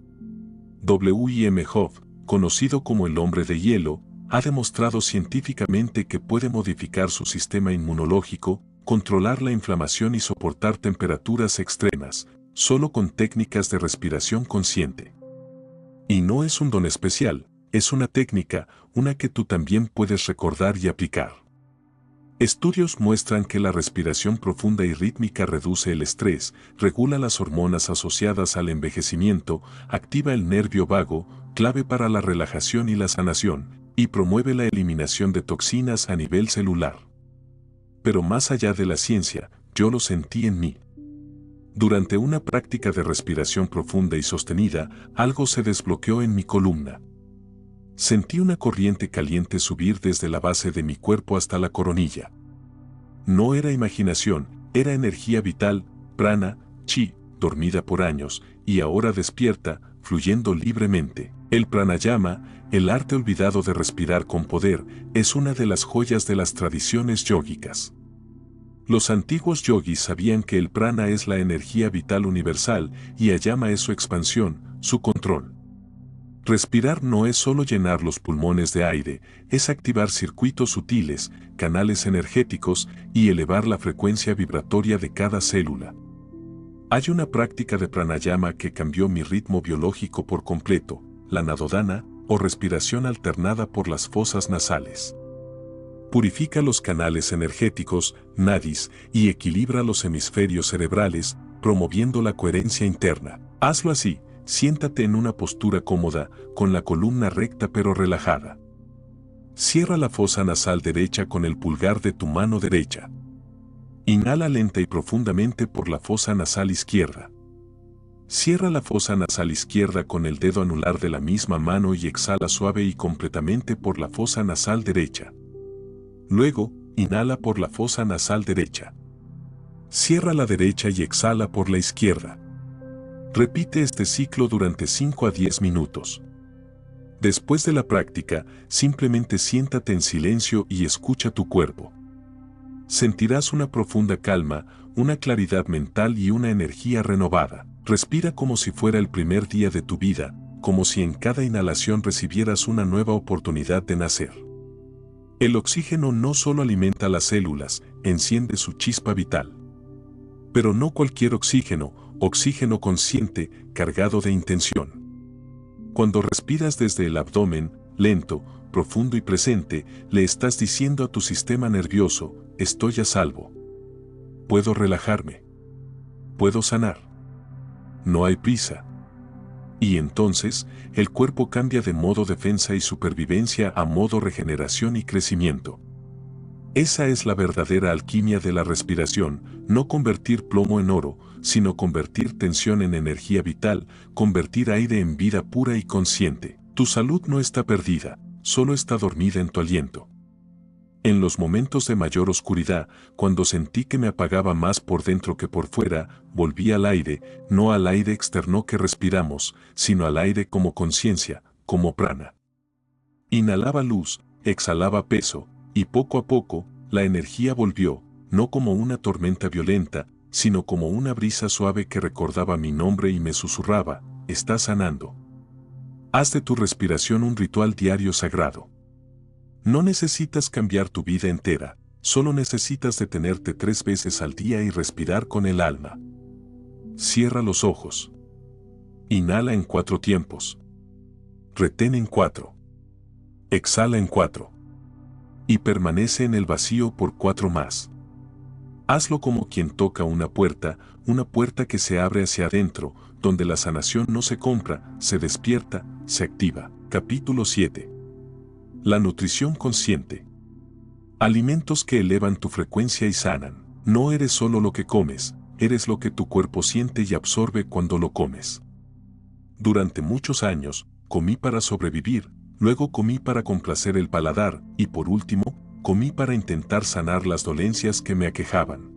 W.M. Howe, conocido como el hombre de hielo, ha demostrado científicamente que puede modificar su sistema inmunológico, controlar la inflamación y soportar temperaturas extremas, solo con técnicas de respiración consciente. Y no es un don especial, es una técnica, una que tú también puedes recordar y aplicar. Estudios muestran que la respiración profunda y rítmica reduce el estrés, regula las hormonas asociadas al envejecimiento, activa el nervio vago, clave para la relajación y la sanación, y promueve la eliminación de toxinas a nivel celular. Pero más allá de la ciencia, yo lo sentí en mí. Durante una práctica de respiración profunda y sostenida, algo se desbloqueó en mi columna. Sentí una corriente caliente subir desde la base de mi cuerpo hasta la coronilla. No era imaginación, era energía vital, prana, chi, dormida por años, y ahora despierta, fluyendo libremente. El pranayama, el arte olvidado de respirar con poder, es una de las joyas de las tradiciones yógicas. Los antiguos yogis sabían que el prana es la energía vital universal y ayama es su expansión, su control. Respirar no es solo llenar los pulmones de aire, es activar circuitos sutiles, canales energéticos y elevar la frecuencia vibratoria de cada célula. Hay una práctica de pranayama que cambió mi ritmo biológico por completo, la nadodhana, o respiración alternada por las fosas nasales. Purifica los canales energéticos, nadis, y equilibra los hemisferios cerebrales, promoviendo la coherencia interna. Hazlo así. Siéntate en una postura cómoda, con la columna recta pero relajada. Cierra la fosa nasal derecha con el pulgar de tu mano derecha. Inhala lenta y profundamente por la fosa nasal izquierda. Cierra la fosa nasal izquierda con el dedo anular de la misma mano y exhala suave y completamente por la fosa nasal derecha. Luego, inhala por la fosa nasal derecha. Cierra la derecha y exhala por la izquierda. Repite este ciclo durante 5 a 10 minutos. Después de la práctica, simplemente siéntate en silencio y escucha tu cuerpo. Sentirás una profunda calma, una claridad mental y una energía renovada. Respira como si fuera el primer día de tu vida, como si en cada inhalación recibieras una nueva oportunidad de nacer. El oxígeno no solo alimenta las células, enciende su chispa vital. Pero no cualquier oxígeno, oxígeno consciente, cargado de intención. Cuando respiras desde el abdomen, lento, profundo y presente, le estás diciendo a tu sistema nervioso, estoy a salvo. Puedo relajarme. Puedo sanar. No hay prisa. Y entonces, el cuerpo cambia de modo defensa y supervivencia a modo regeneración y crecimiento. Esa es la verdadera alquimia de la respiración, no convertir plomo en oro, sino convertir tensión en energía vital, convertir aire en vida pura y consciente. Tu salud no está perdida, solo está dormida en tu aliento. En los momentos de mayor oscuridad, cuando sentí que me apagaba más por dentro que por fuera, volví al aire, no al aire externo que respiramos, sino al aire como conciencia, como prana. Inhalaba luz, exhalaba peso, y poco a poco, la energía volvió, no como una tormenta violenta, sino como una brisa suave que recordaba mi nombre y me susurraba, estás sanando. Haz de tu respiración un ritual diario sagrado. No necesitas cambiar tu vida entera, solo necesitas detenerte 3 veces al día y respirar con el alma. Cierra los ojos. Inhala en 4 tiempos. Retén en 4. Exhala en 4. Y permanece en el vacío por 4 más. Hazlo como quien toca una puerta que se abre hacia adentro, donde la sanación no se compra, se despierta, se activa. Capítulo 7. La nutrición consciente. Alimentos que elevan tu frecuencia y sanan. No eres solo lo que comes, eres lo que tu cuerpo siente y absorbe cuando lo comes. Durante muchos años, comí para sobrevivir, luego comí para complacer el paladar, y por último, comí para intentar sanar las dolencias que me aquejaban.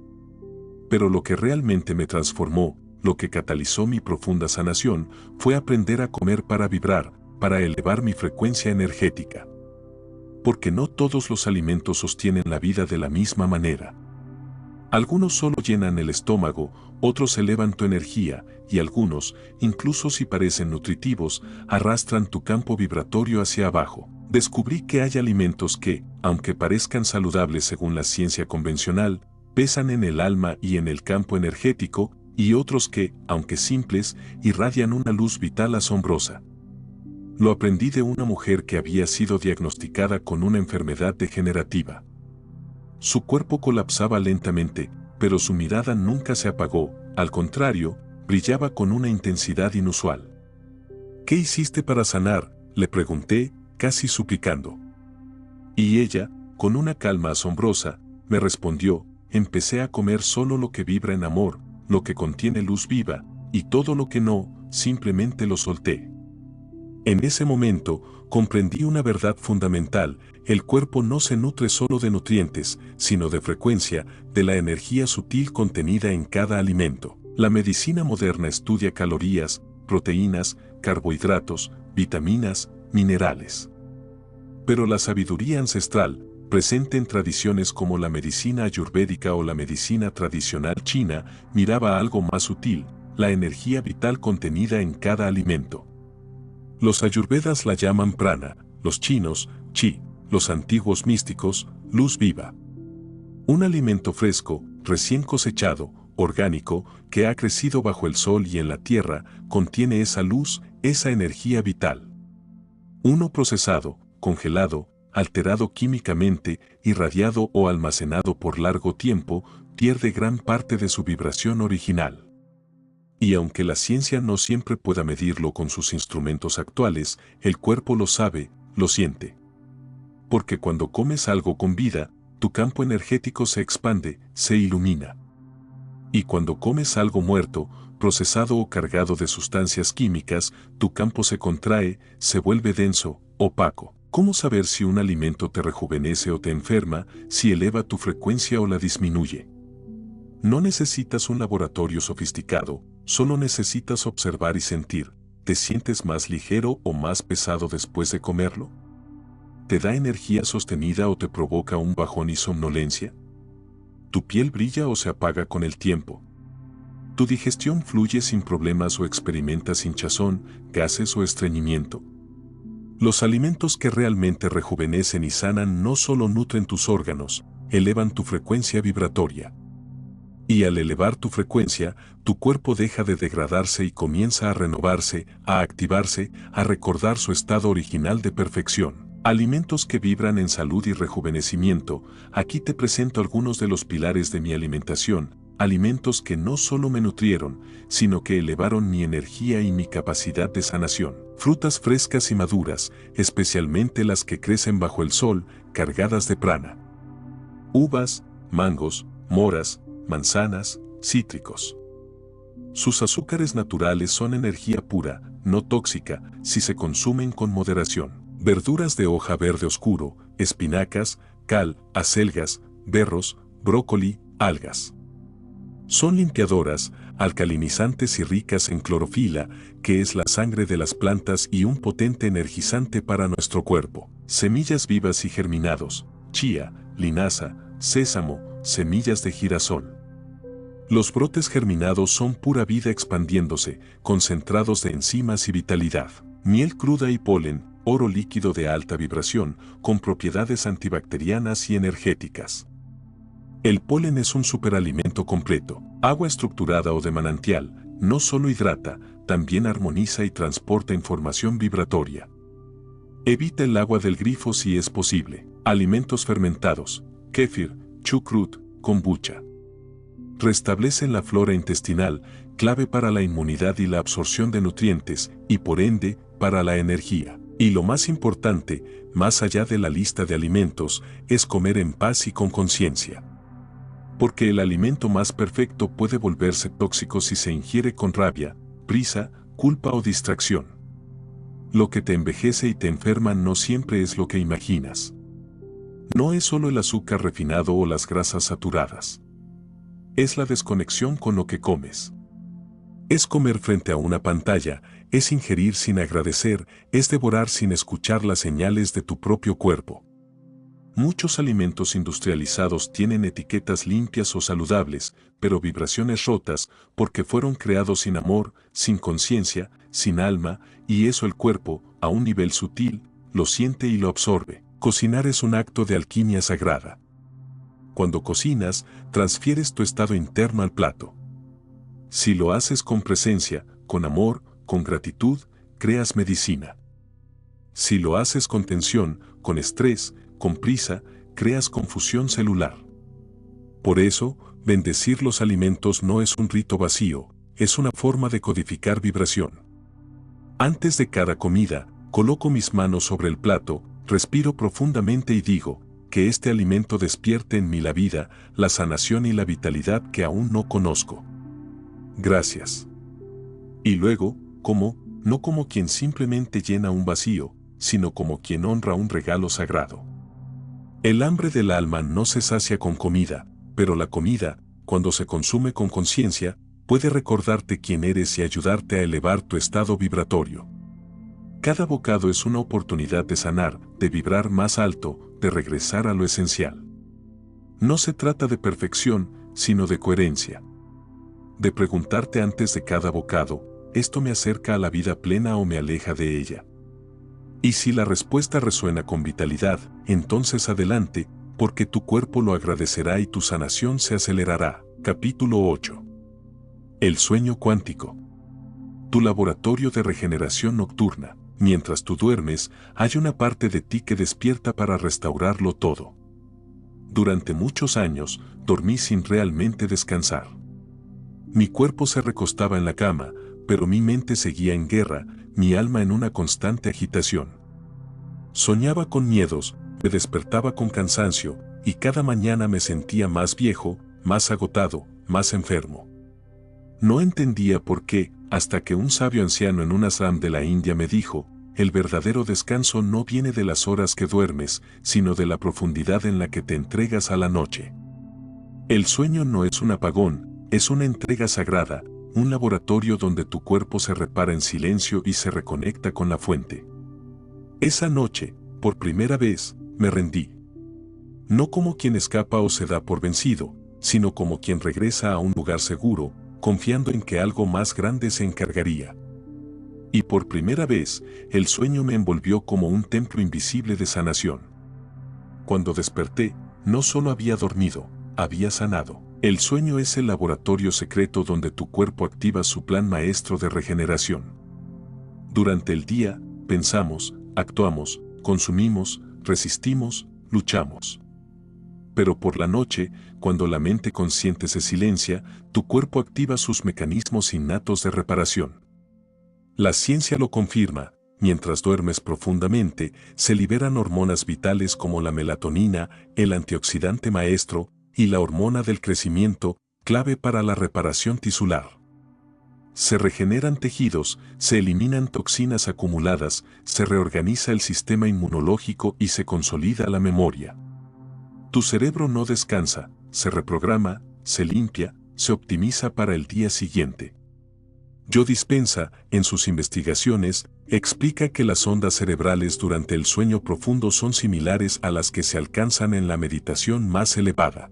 Pero lo que realmente me transformó, lo que catalizó mi profunda sanación, fue aprender a comer para vibrar, para elevar mi frecuencia energética. Porque no todos los alimentos sostienen la vida de la misma manera. Algunos solo llenan el estómago, otros elevan tu energía, y algunos, incluso si parecen nutritivos, arrastran tu campo vibratorio hacia abajo. Descubrí que hay alimentos que, aunque parezcan saludables según la ciencia convencional, pesan en el alma y en el campo energético, y otros que, aunque simples, irradian una luz vital asombrosa. Lo aprendí de una mujer que había sido diagnosticada con una enfermedad degenerativa. Su cuerpo colapsaba lentamente, pero su mirada nunca se apagó, al contrario, brillaba con una intensidad inusual. ¿Qué hiciste para sanar?, le pregunté, casi suplicando. Y ella, con una calma asombrosa, me respondió: empecé a comer solo lo que vibra en amor, lo que contiene luz viva, y todo lo que no, simplemente lo solté. En ese momento, comprendí una verdad fundamental: el cuerpo no se nutre solo de nutrientes, sino de frecuencia, de la energía sutil contenida en cada alimento. La medicina moderna estudia calorías, proteínas, carbohidratos, vitaminas, minerales. Pero la sabiduría ancestral, presente en tradiciones como la medicina ayurvédica o la medicina tradicional china, miraba algo más sutil: la energía vital contenida en cada alimento. Los ayurvedas la llaman prana, los chinos, chi, los antiguos místicos, luz viva. Un alimento fresco, recién cosechado, orgánico, que ha crecido bajo el sol y en la tierra, contiene esa luz, esa energía vital. Uno procesado, congelado, alterado químicamente, irradiado o almacenado por largo tiempo, pierde gran parte de su vibración original. Y aunque la ciencia no siempre pueda medirlo con sus instrumentos actuales, el cuerpo lo sabe, lo siente. Porque cuando comes algo con vida, tu campo energético se expande, se ilumina. Y cuando comes algo muerto, procesado o cargado de sustancias químicas, tu campo se contrae, se vuelve denso, opaco. ¿Cómo saber si un alimento te rejuvenece o te enferma, si eleva tu frecuencia o la disminuye? No necesitas un laboratorio sofisticado, solo necesitas observar y sentir. ¿Te sientes más ligero o más pesado después de comerlo? ¿Te da energía sostenida o te provoca un bajón y somnolencia? ¿Tu piel brilla o se apaga con el tiempo? ¿Tu digestión fluye sin problemas o experimentas hinchazón, gases o estreñimiento? Los alimentos que realmente rejuvenecen y sanan no solo nutren tus órganos, elevan tu frecuencia vibratoria. Y al elevar tu frecuencia, tu cuerpo deja de degradarse y comienza a renovarse, a activarse, a recordar su estado original de perfección. Alimentos que vibran en salud y rejuvenecimiento. Aquí te presento algunos de los pilares de mi alimentación, alimentos que no solo me nutrieron, sino que elevaron mi energía y mi capacidad de sanación. Frutas frescas y maduras, especialmente las que crecen bajo el sol, cargadas de prana. Uvas, mangos, moras, manzanas, cítricos. Sus azúcares naturales son energía pura, no tóxica, si se consumen con moderación. Verduras de hoja verde oscuro, espinacas, cal, acelgas, berros, brócoli, algas. Son limpiadoras, alcalinizantes y ricas en clorofila, que es la sangre de las plantas y un potente energizante para nuestro cuerpo. Semillas vivas y germinados, chía, linaza, sésamo, semillas de girasol. Los brotes germinados son pura vida expandiéndose, concentrados de enzimas y vitalidad. Miel cruda y polen, oro líquido de alta vibración, con propiedades antibacterianas y energéticas. El polen es un superalimento completo. Agua estructurada o de manantial, no solo hidrata, también armoniza y transporta información vibratoria. Evita el agua del grifo si es posible. Alimentos fermentados, kéfir, chucrut, kombucha. Restablecen la flora intestinal, clave para la inmunidad y la absorción de nutrientes, y por ende, para la energía. Y lo más importante, más allá de la lista de alimentos, es comer en paz y con conciencia. Porque el alimento más perfecto puede volverse tóxico si se ingiere con rabia, prisa, culpa o distracción. Lo que te envejece y te enferma no siempre es lo que imaginas. No es solo el azúcar refinado o las grasas saturadas. Es la desconexión con lo que comes. Es comer frente a una pantalla, es ingerir sin agradecer, es devorar sin escuchar las señales de tu propio cuerpo. Muchos alimentos industrializados tienen etiquetas limpias o saludables, pero vibraciones rotas porque fueron creados sin amor, sin conciencia, sin alma, y eso el cuerpo, a un nivel sutil, lo siente y lo absorbe. Cocinar es un acto de alquimia sagrada. Cuando cocinas, transfieres tu estado interno al plato. Si lo haces con presencia, con amor, con gratitud, creas medicina. Si lo haces con tensión, con estrés, con prisa, creas confusión celular. Por eso, bendecir los alimentos no es un rito vacío, es una forma de codificar vibración. Antes de cada comida, coloco mis manos sobre el plato, respiro profundamente y digo, que este alimento despierte en mí la vida, la sanación y la vitalidad que aún no conozco. Gracias. Y luego, como, no como quien simplemente llena un vacío, sino como quien honra un regalo sagrado. El hambre del alma no se sacia con comida, pero la comida, cuando se consume con conciencia, puede recordarte quién eres y ayudarte a elevar tu estado vibratorio. Cada bocado es una oportunidad de sanar, de vibrar más alto, de regresar a lo esencial. No se trata de perfección, sino de coherencia. De preguntarte antes de cada bocado, ¿esto me acerca a la vida plena o me aleja de ella? Y si la respuesta resuena con vitalidad, entonces adelante, porque tu cuerpo lo agradecerá y tu sanación se acelerará. Capítulo 8. El sueño cuántico. Tu laboratorio de regeneración nocturna. Mientras tú duermes, hay una parte de ti que despierta para restaurarlo todo. Durante muchos años, dormí sin realmente descansar. Mi cuerpo se recostaba en la cama, pero mi mente seguía en guerra, mi alma en una constante agitación. Soñaba con miedos, me despertaba con cansancio, y cada mañana me sentía más viejo, más agotado, más enfermo. No entendía por qué, hasta que un sabio anciano en un ashram de la India me dijo, el verdadero descanso no viene de las horas que duermes, sino de la profundidad en la que te entregas a la noche. El sueño no es un apagón, es una entrega sagrada, un laboratorio donde tu cuerpo se repara en silencio y se reconecta con la fuente. Esa noche, por primera vez, me rendí. No como quien escapa o se da por vencido, sino como quien regresa a un lugar seguro, confiando en que algo más grande se encargaría. Y por primera vez, el sueño me envolvió como un templo invisible de sanación. Cuando desperté, no solo había dormido, había sanado. El sueño es el laboratorio secreto donde tu cuerpo activa su plan maestro de regeneración. Durante el día, pensamos, actuamos, consumimos, resistimos, luchamos. Pero por la noche, cuando la mente consciente se silencia, tu cuerpo activa sus mecanismos innatos de reparación. La ciencia lo confirma, mientras duermes profundamente, se liberan hormonas vitales como la melatonina, el antioxidante maestro, y la hormona del crecimiento, clave para la reparación tisular. Se regeneran tejidos, se eliminan toxinas acumuladas, se reorganiza el sistema inmunológico y se consolida la memoria. Tu cerebro no descansa, se reprograma, se limpia, se optimiza para el día siguiente. Joe Dispenza, en sus investigaciones, explica que las ondas cerebrales durante el sueño profundo son similares a las que se alcanzan en la meditación más elevada.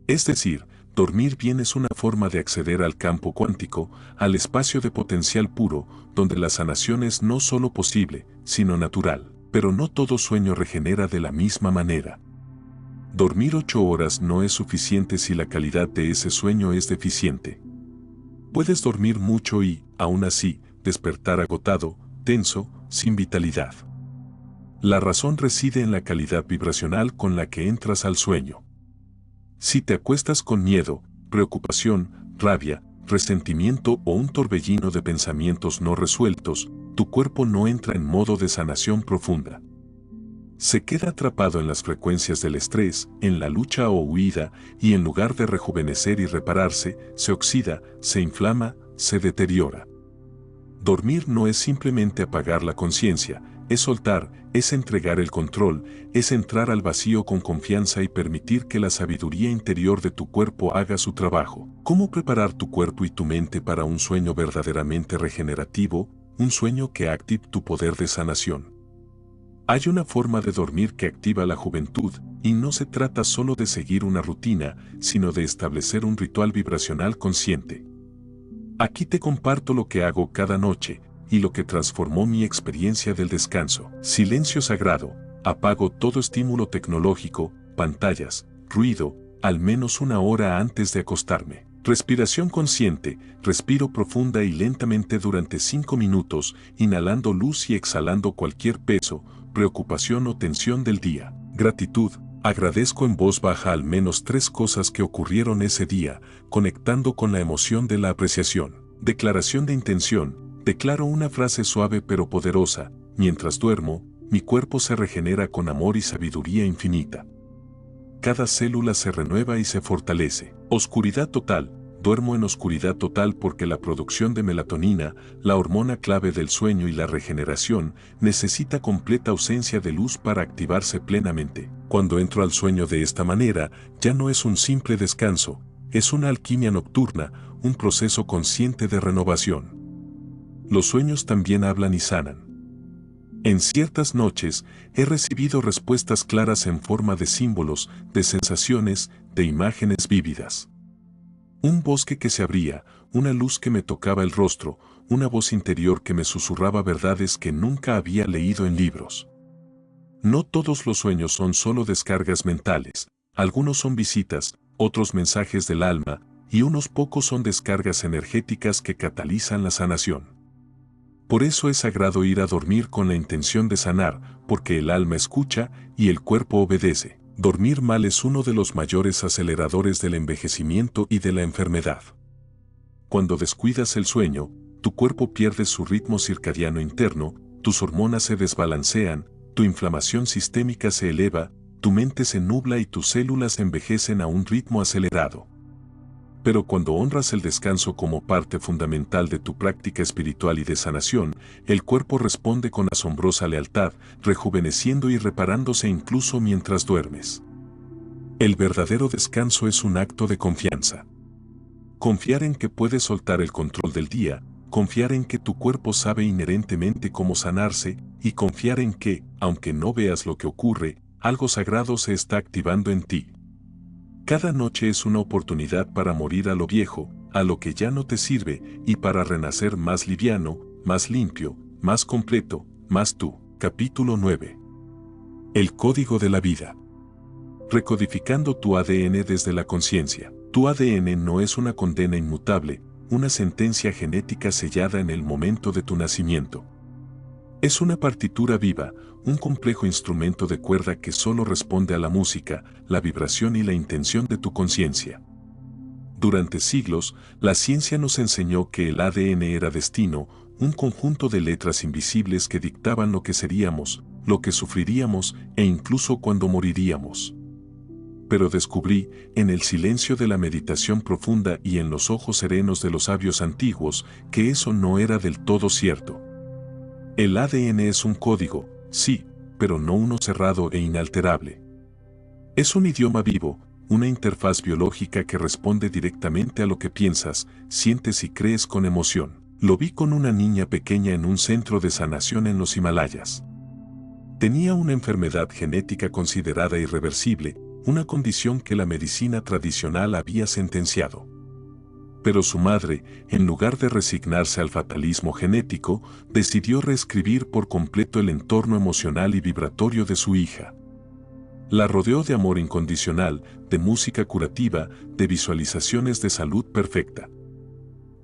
Es decir, dormir bien es una forma de acceder al campo cuántico, al espacio de potencial puro, donde la sanación es no solo posible, sino natural. Pero no todo sueño regenera de la misma manera. Dormir 8 horas no es suficiente si la calidad de ese sueño es deficiente. Puedes dormir mucho y, aún así, despertar agotado, tenso, sin vitalidad. La razón reside en la calidad vibracional con la que entras al sueño. Si te acuestas con miedo, preocupación, rabia, resentimiento o un torbellino de pensamientos no resueltos, tu cuerpo no entra en modo de sanación profunda. Se queda atrapado en las frecuencias del estrés, en la lucha o huida, y en lugar de rejuvenecer y repararse, se oxida, se inflama, se deteriora. Dormir no es simplemente apagar la conciencia, es soltar, es entregar el control, es entrar al vacío con confianza y permitir que la sabiduría interior de tu cuerpo haga su trabajo. ¿Cómo preparar tu cuerpo y tu mente para un sueño verdaderamente regenerativo, un sueño que active tu poder de sanación? Hay una forma de dormir que activa la juventud, y no se trata solo de seguir una rutina, sino de establecer un ritual vibracional consciente. Aquí te comparto lo que hago cada noche, y lo que transformó mi experiencia del descanso. Silencio sagrado. Apago todo estímulo tecnológico, pantallas, ruido, al menos una hora antes de acostarme. Respiración consciente. Respiro profunda y lentamente durante 5 minutos, inhalando luz y exhalando cualquier peso, preocupación o tensión del día. Gratitud. Agradezco en voz baja al menos 3 cosas que ocurrieron ese día, conectando con la emoción de la apreciación. Declaración de intención. Declaro una frase suave pero poderosa. Mientras duermo, mi cuerpo se regenera con amor y sabiduría infinita. Cada célula se renueva y se fortalece. Oscuridad total. Duermo en oscuridad total porque la producción de melatonina, la hormona clave del sueño y la regeneración, necesita completa ausencia de luz para activarse plenamente. Cuando entro al sueño de esta manera, ya no es un simple descanso, es una alquimia nocturna, un proceso consciente de renovación. Los sueños también hablan y sanan. En ciertas noches, he recibido respuestas claras en forma de símbolos, de sensaciones, de imágenes vívidas. Un bosque que se abría, una luz que me tocaba el rostro, una voz interior que me susurraba verdades que nunca había leído en libros. No todos los sueños son solo descargas mentales, algunos son visitas, otros mensajes del alma, y unos pocos son descargas energéticas que catalizan la sanación. Por eso es sagrado ir a dormir con la intención de sanar, porque el alma escucha y el cuerpo obedece. Dormir mal es uno de los mayores aceleradores del envejecimiento y de la enfermedad. Cuando descuidas el sueño, tu cuerpo pierde su ritmo circadiano interno, tus hormonas se desbalancean, tu inflamación sistémica se eleva, tu mente se nubla y tus células envejecen a un ritmo acelerado. Pero cuando honras el descanso como parte fundamental de tu práctica espiritual y de sanación, el cuerpo responde con asombrosa lealtad, rejuveneciendo y reparándose incluso mientras duermes. El verdadero descanso es un acto de confianza. Confiar en que puedes soltar el control del día, confiar en que tu cuerpo sabe inherentemente cómo sanarse, y confiar en que, aunque no veas lo que ocurre, algo sagrado se está activando en ti. Cada noche es una oportunidad para morir a lo viejo, a lo que ya no te sirve, y para renacer más liviano, más limpio, más completo, más tú. Capítulo 9. El código de la vida. Recodificando tu ADN desde la conciencia. Tu ADN no es una condena inmutable, una sentencia genética sellada en el momento de tu nacimiento. Es una partitura viva, un complejo instrumento de cuerda que solo responde a la música, la vibración y la intención de tu conciencia. Durante siglos, la ciencia nos enseñó que el ADN era destino, un conjunto de letras invisibles que dictaban lo que seríamos, lo que sufriríamos e incluso cuando moriríamos. Pero descubrí, en el silencio de la meditación profunda y en los ojos serenos de los sabios antiguos, que eso no era del todo cierto. El ADN es un código, sí, pero no uno cerrado e inalterable. Es un idioma vivo, una interfaz biológica que responde directamente a lo que piensas, sientes y crees con emoción. Lo vi con una niña pequeña en un centro de sanación en los Himalayas. Tenía una enfermedad genética considerada irreversible, una condición que la medicina tradicional había sentenciado. Pero su madre, en lugar de resignarse al fatalismo genético, decidió reescribir por completo el entorno emocional y vibratorio de su hija. La rodeó de amor incondicional, de música curativa, de visualizaciones de salud perfecta.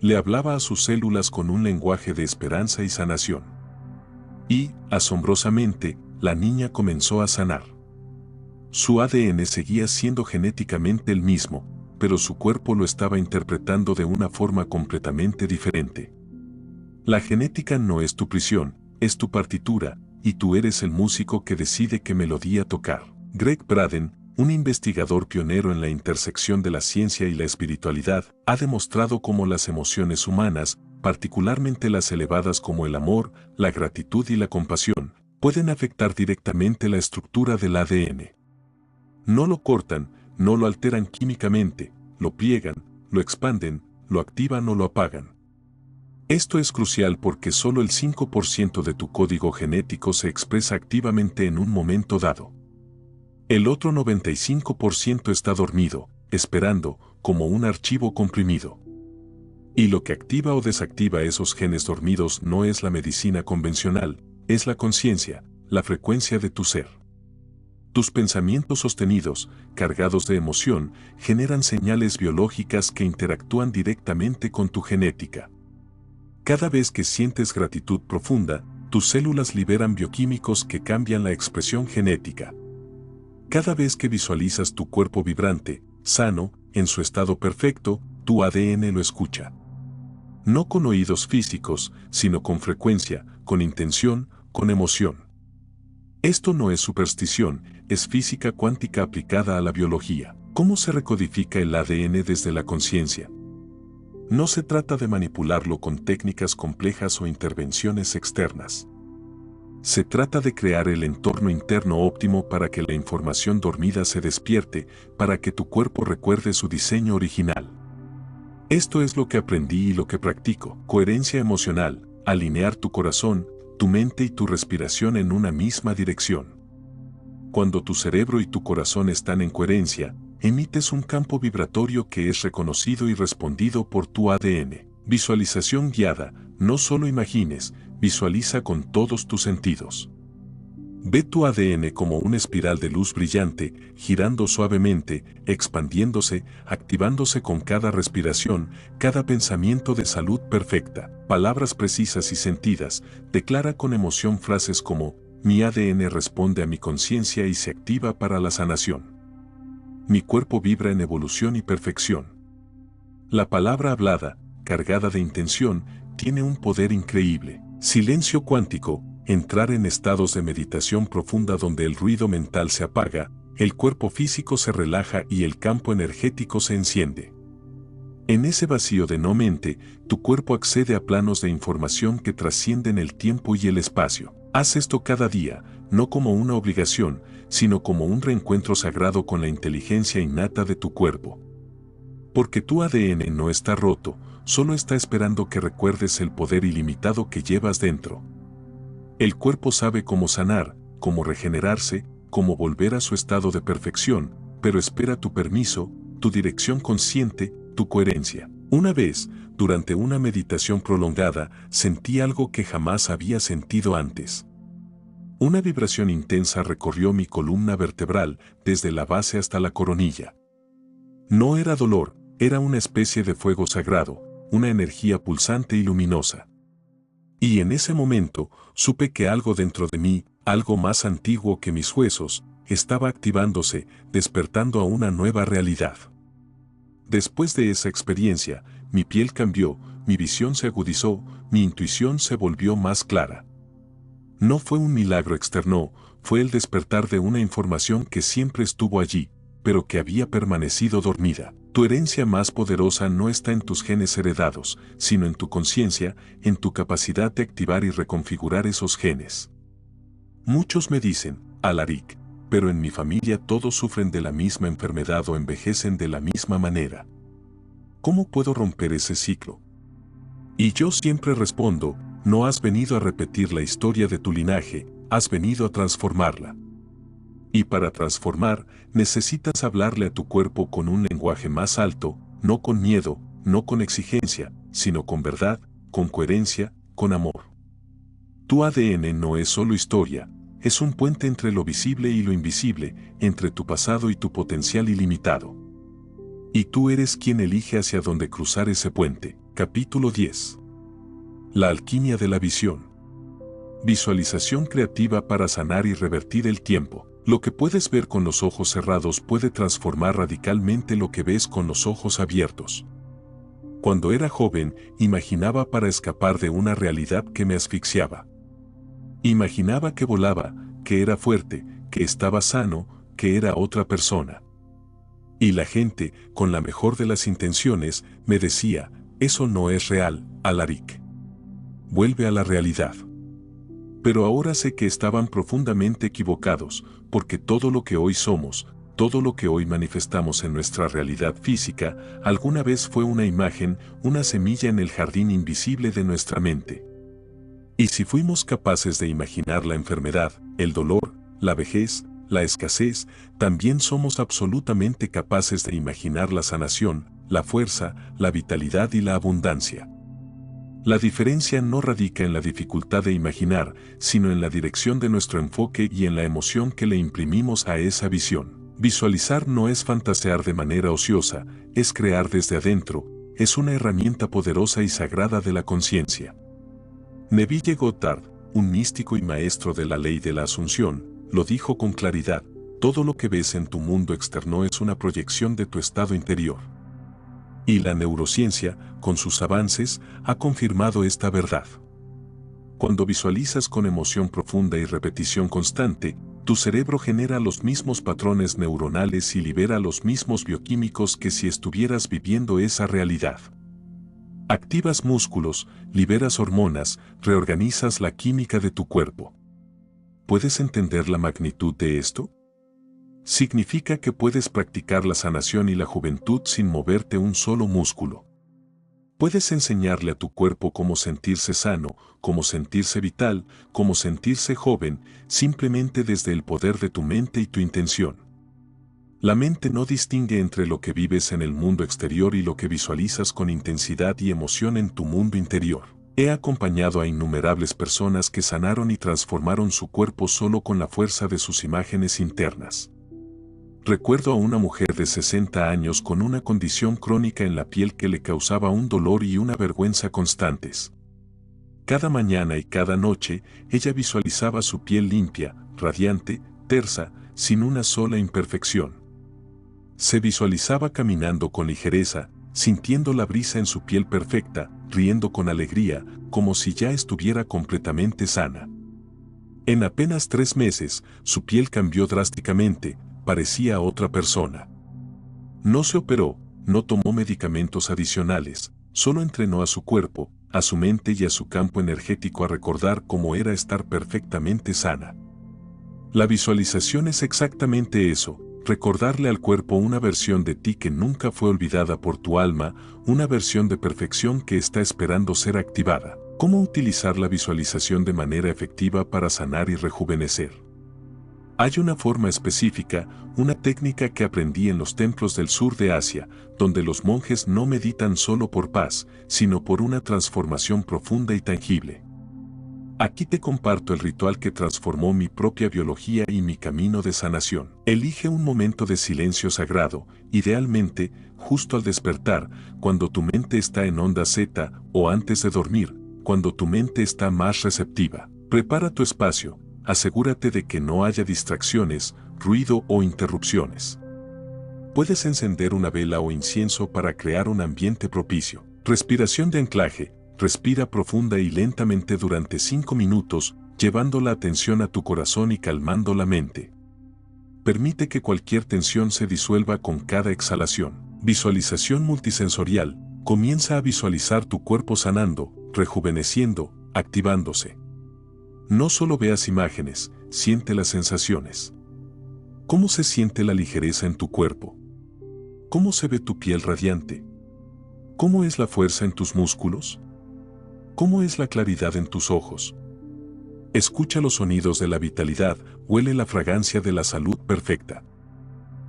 Le hablaba a sus células con un lenguaje de esperanza y sanación. Y, asombrosamente, la niña comenzó a sanar. Su ADN seguía siendo genéticamente el mismo, pero su cuerpo lo estaba interpretando de una forma completamente diferente. La genética no es tu prisión, es tu partitura, y tú eres el músico que decide qué melodía tocar. Gregg Braden, un investigador pionero en la intersección de la ciencia y la espiritualidad, ha demostrado cómo las emociones humanas, particularmente las elevadas como el amor, la gratitud y la compasión, pueden afectar directamente la estructura del ADN. No lo cortan, no lo alteran químicamente, lo pliegan, lo expanden, lo activan o lo apagan. Esto es crucial porque solo el 5% de tu código genético se expresa activamente en un momento dado. El otro 95% está dormido, esperando, como un archivo comprimido. Y lo que activa o desactiva esos genes dormidos no es la medicina convencional, es la conciencia, la frecuencia de tu ser. Tus pensamientos sostenidos, cargados de emoción, generan señales biológicas que interactúan directamente con tu genética. Cada vez que sientes gratitud profunda, tus células liberan bioquímicos que cambian la expresión genética. Cada vez que visualizas tu cuerpo vibrante, sano, en su estado perfecto, tu ADN lo escucha. No con oídos físicos, sino con frecuencia, con intención, con emoción. Esto no es superstición, es física cuántica aplicada a la biología. ¿Cómo se recodifica el ADN desde la conciencia? No se trata de manipularlo con técnicas complejas o intervenciones externas. Se trata de crear el entorno interno óptimo para que la información dormida se despierte, para que tu cuerpo recuerde su diseño original. Esto es lo que aprendí y lo que practico. Coherencia emocional, alinear tu corazón, tu mente y tu respiración en una misma dirección. Cuando tu cerebro y tu corazón están en coherencia, emites un campo vibratorio que es reconocido y respondido por tu ADN. Visualización guiada, no solo imagines, visualiza con todos tus sentidos. Ve tu ADN como una espiral de luz brillante, girando suavemente, expandiéndose, activándose con cada respiración, cada pensamiento de salud perfecta. Palabras precisas y sentidas, declara con emoción frases como, mi ADN responde a mi conciencia y se activa para la sanación. Mi cuerpo vibra en evolución y perfección. La palabra hablada, cargada de intención, tiene un poder increíble. Silencio cuántico, entrar en estados de meditación profunda donde el ruido mental se apaga, el cuerpo físico se relaja y el campo energético se enciende. En ese vacío de no mente, tu cuerpo accede a planos de información que trascienden el tiempo y el espacio. Haz esto cada día, no como una obligación, sino como un reencuentro sagrado con la inteligencia innata de tu cuerpo. Porque tu ADN no está roto, solo está esperando que recuerdes el poder ilimitado que llevas dentro. El cuerpo sabe cómo sanar, cómo regenerarse, cómo volver a su estado de perfección, pero espera tu permiso, tu dirección consciente, tu coherencia. Una vez, durante una meditación prolongada, sentí algo que jamás había sentido antes. Una vibración intensa recorrió mi columna vertebral, desde la base hasta la coronilla. No era dolor, era una especie de fuego sagrado, una energía pulsante y luminosa. Y en ese momento, supe que algo dentro de mí, algo más antiguo que mis huesos, estaba activándose, despertando a una nueva realidad. Después de esa experiencia, mi piel cambió, mi visión se agudizó, mi intuición se volvió más clara. No fue un milagro externo, fue el despertar de una información que siempre estuvo allí, pero que había permanecido dormida. Tu herencia más poderosa no está en tus genes heredados, sino en tu conciencia, en tu capacidad de activar y reconfigurar esos genes. Muchos me dicen, Alaric, pero en mi familia todos sufren de la misma enfermedad o envejecen de la misma manera. ¿Cómo puedo romper ese ciclo? Y yo siempre respondo, no has venido a repetir la historia de tu linaje, has venido a transformarla. Y para transformar, necesitas hablarle a tu cuerpo con un lenguaje más alto, no con miedo, no con exigencia, sino con verdad, con coherencia, con amor. Tu ADN no es solo historia, es un puente entre lo visible y lo invisible, entre tu pasado y tu potencial ilimitado. Y tú eres quien elige hacia dónde cruzar ese puente. Capítulo 10. La alquimia de la visión. Visualización creativa para sanar y revertir el tiempo. Lo que puedes ver con los ojos cerrados puede transformar radicalmente lo que ves con los ojos abiertos. Cuando era joven, imaginaba para escapar de una realidad que me asfixiaba. Imaginaba que volaba, que era fuerte, que estaba sano, que era otra persona. Y la gente, con la mejor de las intenciones, me decía, eso no es real, Alaric. Vuelve a la realidad. Pero ahora sé que estaban profundamente equivocados, porque todo lo que hoy somos, todo lo que hoy manifestamos en nuestra realidad física, alguna vez fue una imagen, una semilla en el jardín invisible de nuestra mente. Y si fuimos capaces de imaginar la enfermedad, el dolor, la vejez, la escasez, también somos absolutamente capaces de imaginar la sanación, la fuerza, la vitalidad y la abundancia. La diferencia no radica en la dificultad de imaginar, sino en la dirección de nuestro enfoque y en la emoción que le imprimimos a esa visión. Visualizar no es fantasear de manera ociosa, es crear desde adentro, es una herramienta poderosa y sagrada de la conciencia. Neville Goddard, un místico y maestro de la ley de la asunción, lo dijo con claridad: todo lo que ves en tu mundo externo es una proyección de tu estado interior. Y la neurociencia, con sus avances, ha confirmado esta verdad. Cuando visualizas con emoción profunda y repetición constante, tu cerebro genera los mismos patrones neuronales y libera los mismos bioquímicos que si estuvieras viviendo esa realidad. Activas músculos, liberas hormonas, reorganizas la química de tu cuerpo. ¿Puedes entender la magnitud de esto? Significa que puedes practicar la sanación y la juventud sin moverte un solo músculo. Puedes enseñarle a tu cuerpo cómo sentirse sano, cómo sentirse vital, cómo sentirse joven, simplemente desde el poder de tu mente y tu intención. La mente no distingue entre lo que vives en el mundo exterior y lo que visualizas con intensidad y emoción en tu mundo interior. He acompañado a innumerables personas que sanaron y transformaron su cuerpo solo con la fuerza de sus imágenes internas. Recuerdo a una mujer de 60 años con una condición crónica en la piel que le causaba un dolor y una vergüenza constantes. Cada mañana y cada noche, ella visualizaba su piel limpia, radiante, tersa, sin una sola imperfección. Se visualizaba caminando con ligereza, sintiendo la brisa en su piel perfecta, riendo con alegría, como si ya estuviera completamente sana. En apenas 3 meses, su piel cambió drásticamente, parecía otra persona. No se operó, no tomó medicamentos adicionales, solo entrenó a su cuerpo, a su mente y a su campo energético a recordar cómo era estar perfectamente sana. La visualización es exactamente eso, recordarle al cuerpo una versión de ti que nunca fue olvidada por tu alma, una versión de perfección que está esperando ser activada. ¿Cómo utilizar la visualización de manera efectiva para sanar y rejuvenecer? Hay una forma específica, una técnica que aprendí en los templos del sur de Asia, donde los monjes no meditan solo por paz, sino por una transformación profunda y tangible. Aquí te comparto el ritual que transformó mi propia biología y mi camino de sanación. Elige un momento de silencio sagrado, idealmente, justo al despertar, cuando tu mente está en onda Z, o antes de dormir, cuando tu mente está más receptiva. Prepara tu espacio. Asegúrate de que no haya distracciones, ruido o interrupciones. Puedes encender una vela o incienso para crear un ambiente propicio. Respiración de anclaje. Respira profunda y lentamente durante 5 minutos, llevando la atención a tu corazón y calmando la mente. Permite que cualquier tensión se disuelva con cada exhalación. Visualización multisensorial. Comienza a visualizar tu cuerpo sanando, rejuveneciendo, activándose. No solo veas imágenes, siente las sensaciones. ¿Cómo se siente la ligereza en tu cuerpo? ¿Cómo se ve tu piel radiante? ¿Cómo es la fuerza en tus músculos? ¿Cómo es la claridad en tus ojos? Escucha los sonidos de la vitalidad, huele la fragancia de la salud perfecta.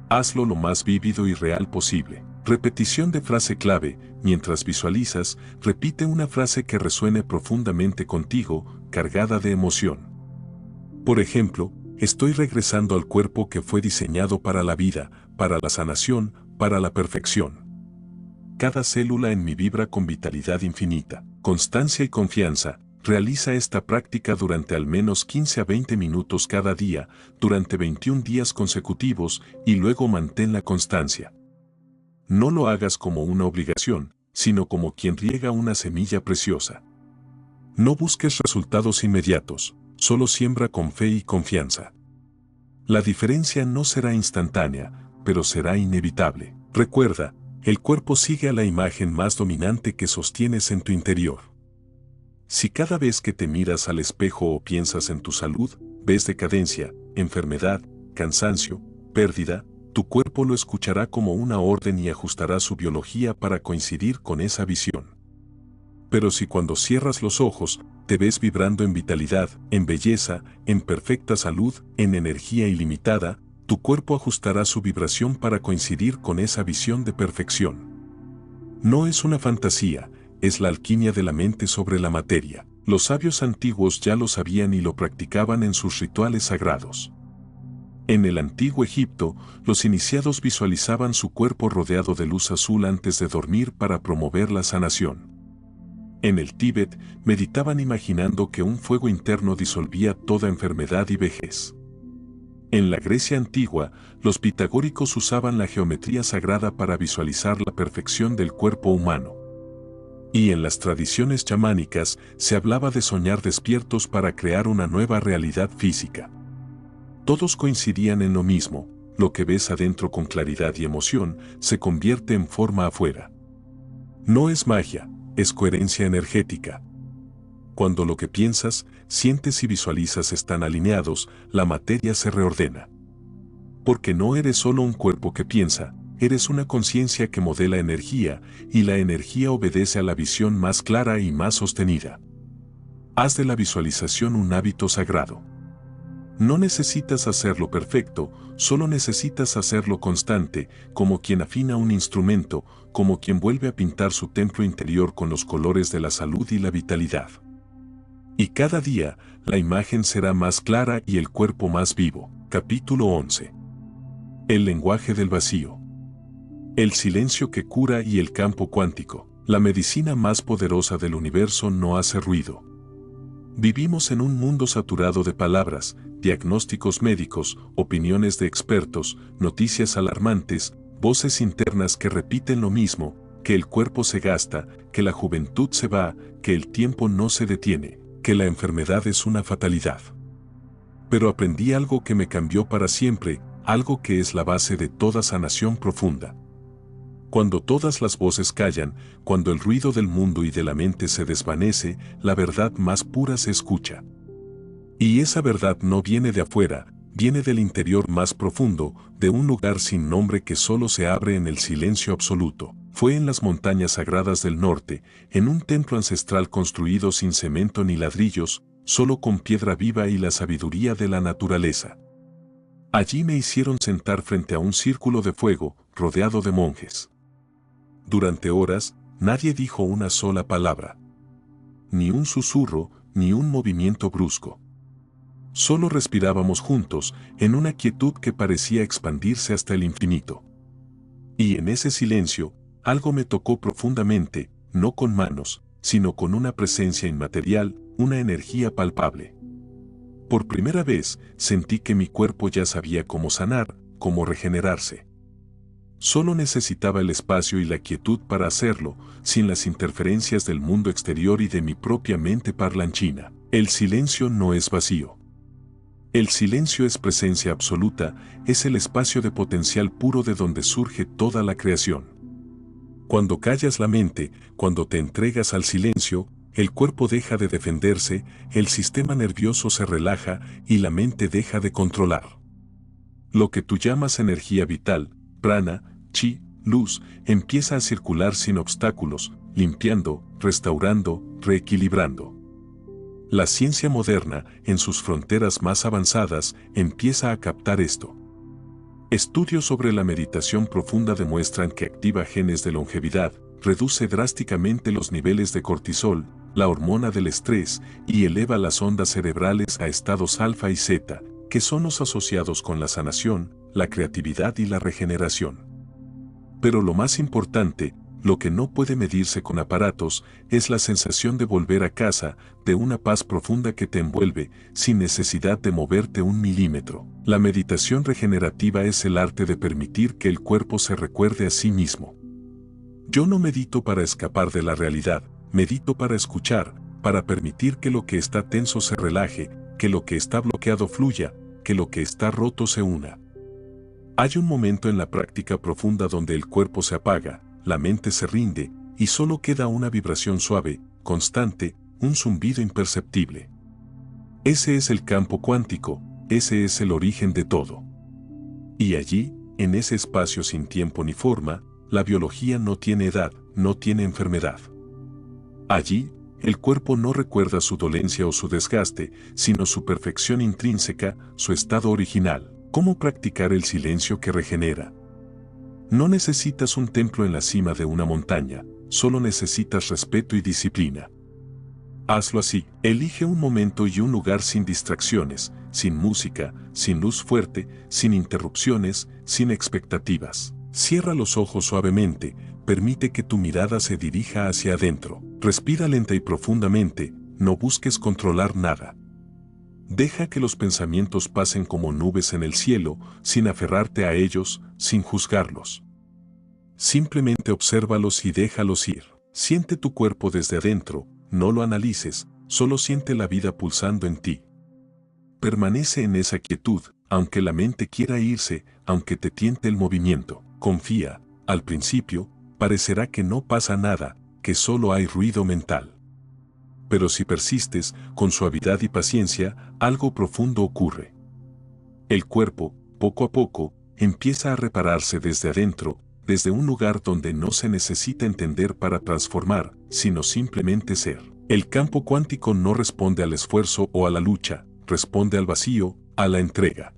Hazlo lo más vívido y real posible. Repetición de frase clave. Mientras visualizas, repite una frase que resuene profundamente contigo, cargada de emoción. Por ejemplo, estoy regresando al cuerpo que fue diseñado para la vida, para la sanación, para la perfección. Cada célula en mí vibra con vitalidad infinita. Constancia y confianza. Realiza esta práctica durante al menos 15 a 20 minutos cada día, durante 21 días consecutivos, y luego mantén la constancia. No lo hagas como una obligación, sino como quien riega una semilla preciosa. No busques resultados inmediatos, solo siembra con fe y confianza. La diferencia no será instantánea, pero será inevitable. Recuerda, el cuerpo sigue a la imagen más dominante que sostienes en tu interior. Si cada vez que te miras al espejo o piensas en tu salud, ves decadencia, enfermedad, cansancio, pérdida, tu cuerpo lo escuchará como una orden y ajustará su biología para coincidir con esa visión. Pero si cuando cierras los ojos, te ves vibrando en vitalidad, en belleza, en perfecta salud, en energía ilimitada, tu cuerpo ajustará su vibración para coincidir con esa visión de perfección. No es una fantasía, es la alquimia de la mente sobre la materia. Los sabios antiguos ya lo sabían y lo practicaban en sus rituales sagrados. En el antiguo Egipto, los iniciados visualizaban su cuerpo rodeado de luz azul antes de dormir para promover la sanación. En el Tíbet, meditaban imaginando que un fuego interno disolvía toda enfermedad y vejez. En la Grecia antigua, los pitagóricos usaban la geometría sagrada para visualizar la perfección del cuerpo humano. Y en las tradiciones chamánicas se hablaba de soñar despiertos para crear una nueva realidad física. Todos coincidían en lo mismo: lo que ves adentro con claridad y emoción se convierte en forma afuera. No es magia, es coherencia energética. Cuando lo que piensas, sientes y visualizas están alineados, la materia se reordena. Porque no eres solo un cuerpo que piensa, eres una conciencia que modela energía, y la energía obedece a la visión más clara y más sostenida. Haz de la visualización un hábito sagrado. No necesitas hacerlo perfecto, solo necesitas hacerlo constante, como quien afina un instrumento, como quien vuelve a pintar su templo interior con los colores de la salud y la vitalidad. Y cada día, la imagen será más clara y el cuerpo más vivo. Capítulo 11. El lenguaje del vacío. El silencio que cura y el campo cuántico. La medicina más poderosa del universo no hace ruido. Vivimos en un mundo saturado de palabras, diagnósticos médicos, opiniones de expertos, noticias alarmantes, voces internas que repiten lo mismo: que el cuerpo se gasta, que la juventud se va, que el tiempo no se detiene, que la enfermedad es una fatalidad. Pero aprendí algo que me cambió para siempre, algo que es la base de toda sanación profunda. Cuando todas las voces callan, cuando el ruido del mundo y de la mente se desvanece, la verdad más pura se escucha. Y esa verdad no viene de afuera, viene del interior más profundo, de un lugar sin nombre que solo se abre en el silencio absoluto. Fue en las montañas sagradas del norte, en un templo ancestral construido sin cemento ni ladrillos, solo con piedra viva y la sabiduría de la naturaleza. Allí me hicieron sentar frente a un círculo de fuego, rodeado de monjes. Durante horas, nadie dijo una sola palabra. Ni un susurro, ni un movimiento brusco. Solo respirábamos juntos, en una quietud que parecía expandirse hasta el infinito. Y en ese silencio, algo me tocó profundamente, no con manos, sino con una presencia inmaterial, una energía palpable. Por primera vez, sentí que mi cuerpo ya sabía cómo sanar, cómo regenerarse. Solo necesitaba el espacio y la quietud para hacerlo, sin las interferencias del mundo exterior y de mi propia mente parlanchina. El silencio no es vacío. El silencio es presencia absoluta, es el espacio de potencial puro de donde surge toda la creación. Cuando callas la mente, cuando te entregas al silencio, el cuerpo deja de defenderse, el sistema nervioso se relaja y la mente deja de controlar. Lo que tú llamas energía vital, prana, chi, luz, empieza a circular sin obstáculos, limpiando, restaurando, reequilibrando. La ciencia moderna, en sus fronteras más avanzadas, empieza a captar esto. Estudios sobre la meditación profunda demuestran que activa genes de longevidad, reduce drásticamente los niveles de cortisol, la hormona del estrés, y eleva las ondas cerebrales a estados alfa y zeta, que son los asociados con la sanación, la creatividad y la regeneración. Pero lo más importante, lo que no puede medirse con aparatos, es la sensación de volver a casa, de una paz profunda que te envuelve, sin necesidad de moverte un milímetro. La meditación regenerativa es el arte de permitir que el cuerpo se recuerde a sí mismo. Yo no medito para escapar de la realidad, medito para escuchar, para permitir que lo que está tenso se relaje, que lo que está bloqueado fluya, que lo que está roto se una. Hay un momento en la práctica profunda donde el cuerpo se apaga, la mente se rinde, y solo queda una vibración suave, constante, un zumbido imperceptible. Ese es el campo cuántico, ese es el origen de todo. Y allí, en ese espacio sin tiempo ni forma, la biología no tiene edad, no tiene enfermedad. Allí, el cuerpo no recuerda su dolencia o su desgaste, sino su perfección intrínseca, su estado original. ¿Cómo practicar el silencio que regenera? No necesitas un templo en la cima de una montaña, solo necesitas respeto y disciplina. Hazlo así, elige un momento y un lugar sin distracciones, sin música, sin luz fuerte, sin interrupciones, sin expectativas. Cierra los ojos suavemente, permite que tu mirada se dirija hacia adentro. Respira lenta y profundamente, no busques controlar nada. Deja que los pensamientos pasen como nubes en el cielo, sin aferrarte a ellos, sin juzgarlos. Simplemente obsérvalos y déjalos ir. Siente tu cuerpo desde adentro, no lo analices, solo siente la vida pulsando en ti. Permanece en esa quietud, aunque la mente quiera irse, aunque te tiente el movimiento. Confía, al principio, parecerá que no pasa nada, que solo hay ruido mental. Pero si persistes, con suavidad y paciencia, algo profundo ocurre. El cuerpo, poco a poco, empieza a repararse desde adentro, desde un lugar donde no se necesita entender para transformar, sino simplemente ser. El campo cuántico no responde al esfuerzo o a la lucha, responde al vacío, a la entrega.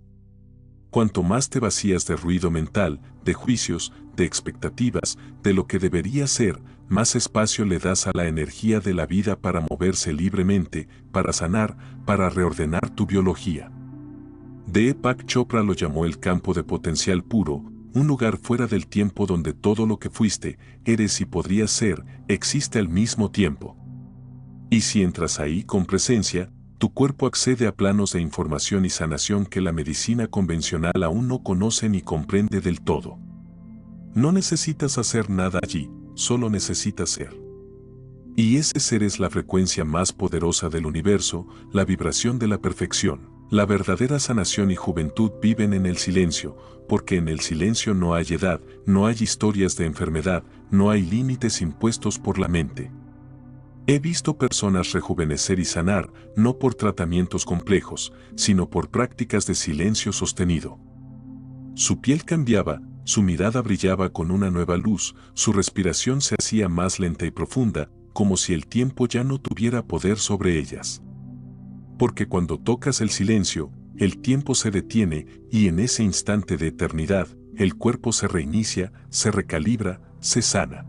Cuanto más te vacías de ruido mental, de juicios, de expectativas, de lo que debería ser, más espacio le das a la energía de la vida para moverse libremente, para sanar, para reordenar tu biología. Deepak Chopra lo llamó el campo de potencial puro, un lugar fuera del tiempo donde todo lo que fuiste, eres y podrías ser, existe al mismo tiempo. Y si entras ahí con presencia, tu cuerpo accede a planos de información y sanación que la medicina convencional aún no conoce ni comprende del todo. No necesitas hacer nada allí, solo necesitas ser. Y ese ser es la frecuencia más poderosa del universo, la vibración de la perfección. La verdadera sanación y juventud viven en el silencio, porque en el silencio no hay edad, no hay historias de enfermedad, no hay límites impuestos por la mente. He visto personas rejuvenecer y sanar, no por tratamientos complejos, sino por prácticas de silencio sostenido. Su piel cambiaba, su mirada brillaba con una nueva luz, su respiración se hacía más lenta y profunda, como si el tiempo ya no tuviera poder sobre ellas. Porque cuando tocas el silencio, el tiempo se detiene y en ese instante de eternidad, el cuerpo se reinicia, se recalibra, se sana.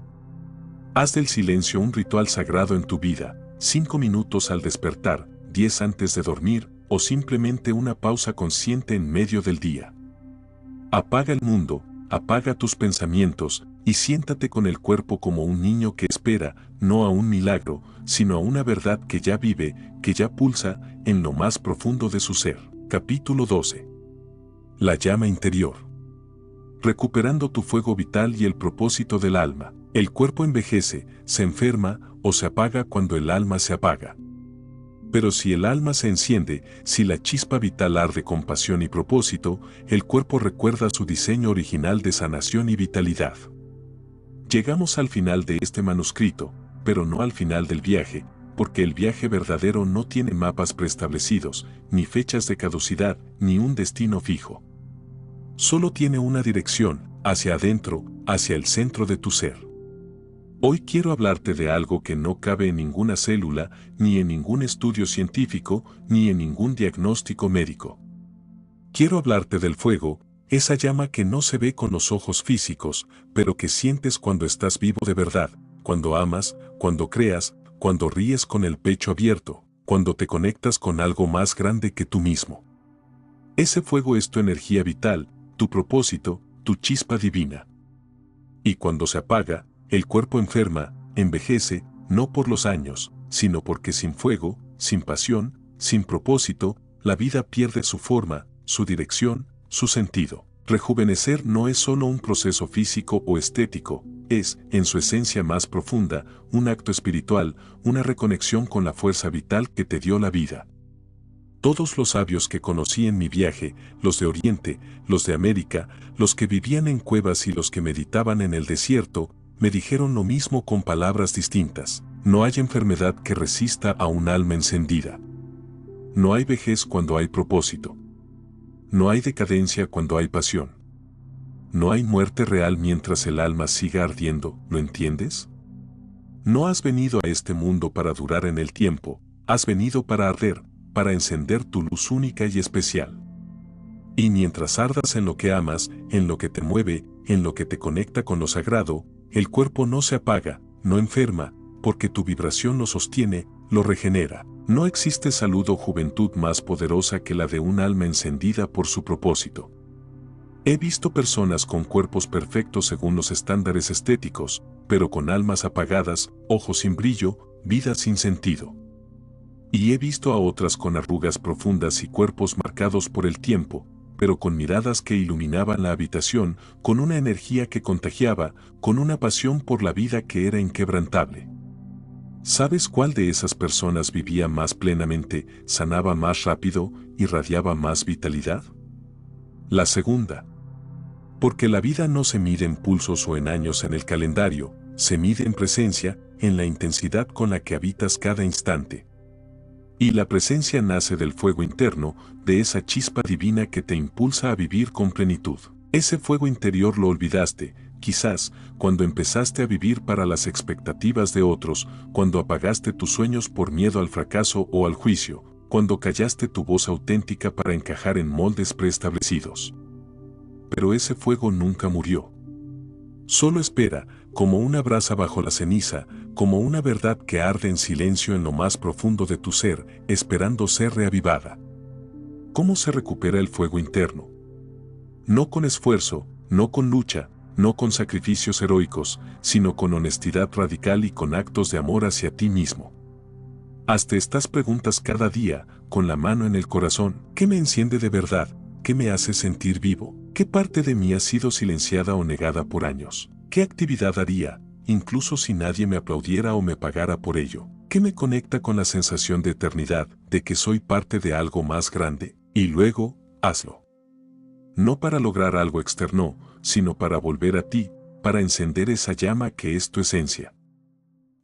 Haz del silencio un ritual sagrado en tu vida, 5 minutos al despertar, 10 antes de dormir, o simplemente una pausa consciente en medio del día. Apaga el mundo, apaga tus pensamientos, y siéntate con el cuerpo como un niño que espera, no a un milagro, sino a una verdad que ya vive, que ya pulsa, en lo más profundo de su ser. Capítulo 12. La llama interior. Recuperando tu fuego vital y el propósito del alma. El cuerpo envejece, se enferma o se apaga cuando el alma se apaga. Pero si el alma se enciende, si la chispa vital arde con pasión y propósito, el cuerpo recuerda su diseño original de sanación y vitalidad. Llegamos al final de este manuscrito, pero no al final del viaje, porque el viaje verdadero no tiene mapas preestablecidos, ni fechas de caducidad, ni un destino fijo. Solo tiene una dirección, hacia adentro, hacia el centro de tu ser. Hoy quiero hablarte de algo que no cabe en ninguna célula, ni en ningún estudio científico, ni en ningún diagnóstico médico. Quiero hablarte del fuego, esa llama que no se ve con los ojos físicos, pero que sientes cuando estás vivo de verdad, cuando amas, cuando creas, cuando ríes con el pecho abierto, cuando te conectas con algo más grande que tú mismo. Ese fuego es tu energía vital, tu propósito, tu chispa divina. Y cuando se apaga, el cuerpo enferma, envejece, no por los años, sino porque sin fuego, sin pasión, sin propósito, la vida pierde su forma, su dirección, su sentido. Rejuvenecer no es solo un proceso físico o estético, es, en su esencia más profunda, un acto espiritual, una reconexión con la fuerza vital que te dio la vida. Todos los sabios que conocí en mi viaje, los de Oriente, los de América, los que vivían en cuevas y los que meditaban en el desierto, me dijeron lo mismo con palabras distintas. No hay enfermedad que resista a un alma encendida. No hay vejez cuando hay propósito. No hay decadencia cuando hay pasión. no hay muerte real mientras el alma siga ardiendo, ¿lo entiendes? No has venido a este mundo para durar en el tiempo, has venido para arder, para encender tu luz única y especial. Y mientras ardas en lo que amas, en lo que te mueve, en lo que te conecta con lo sagrado, el cuerpo no se apaga, no enferma, porque tu vibración lo sostiene, lo regenera. No existe salud o juventud más poderosa que la de un alma encendida por su propósito. He visto personas con cuerpos perfectos según los estándares estéticos, pero con almas apagadas, ojos sin brillo, vidas sin sentido. Y he visto a otras con arrugas profundas y cuerpos marcados por el tiempo, pero con miradas que iluminaban la habitación, con una energía que contagiaba, con una pasión por la vida que era inquebrantable. ¿Sabes cuál de esas personas vivía más plenamente, sanaba más rápido, irradiaba más vitalidad? La segunda. Porque la vida no se mide en pulsos o en años en el calendario, se mide en presencia, en la intensidad con la que habitas cada instante. Y la presencia nace del fuego interno, de esa chispa divina que te impulsa a vivir con plenitud. Ese fuego interior lo olvidaste, quizás, cuando empezaste a vivir para las expectativas de otros, cuando apagaste tus sueños por miedo al fracaso o al juicio, cuando callaste tu voz auténtica para encajar en moldes preestablecidos. Pero ese fuego nunca murió. Solo espera, como una brasa bajo la ceniza, como una verdad que arde en silencio en lo más profundo de tu ser, esperando ser reavivada. ¿Cómo se recupera el fuego interno? No con esfuerzo, no con lucha, no con sacrificios heroicos, sino con honestidad radical y con actos de amor hacia ti mismo. Hazte estas preguntas cada día, con la mano en el corazón. ¿Qué me enciende de verdad? ¿Qué me hace sentir vivo? ¿Qué parte de mí ha sido silenciada o negada por años? ¿Qué actividad haría, incluso si nadie me aplaudiera o me pagara por ello? ¿Qué me conecta con la sensación de eternidad, de que soy parte de algo más grande? Y luego, hazlo. No para lograr algo externo, sino para volver a ti, para encender esa llama que es tu esencia.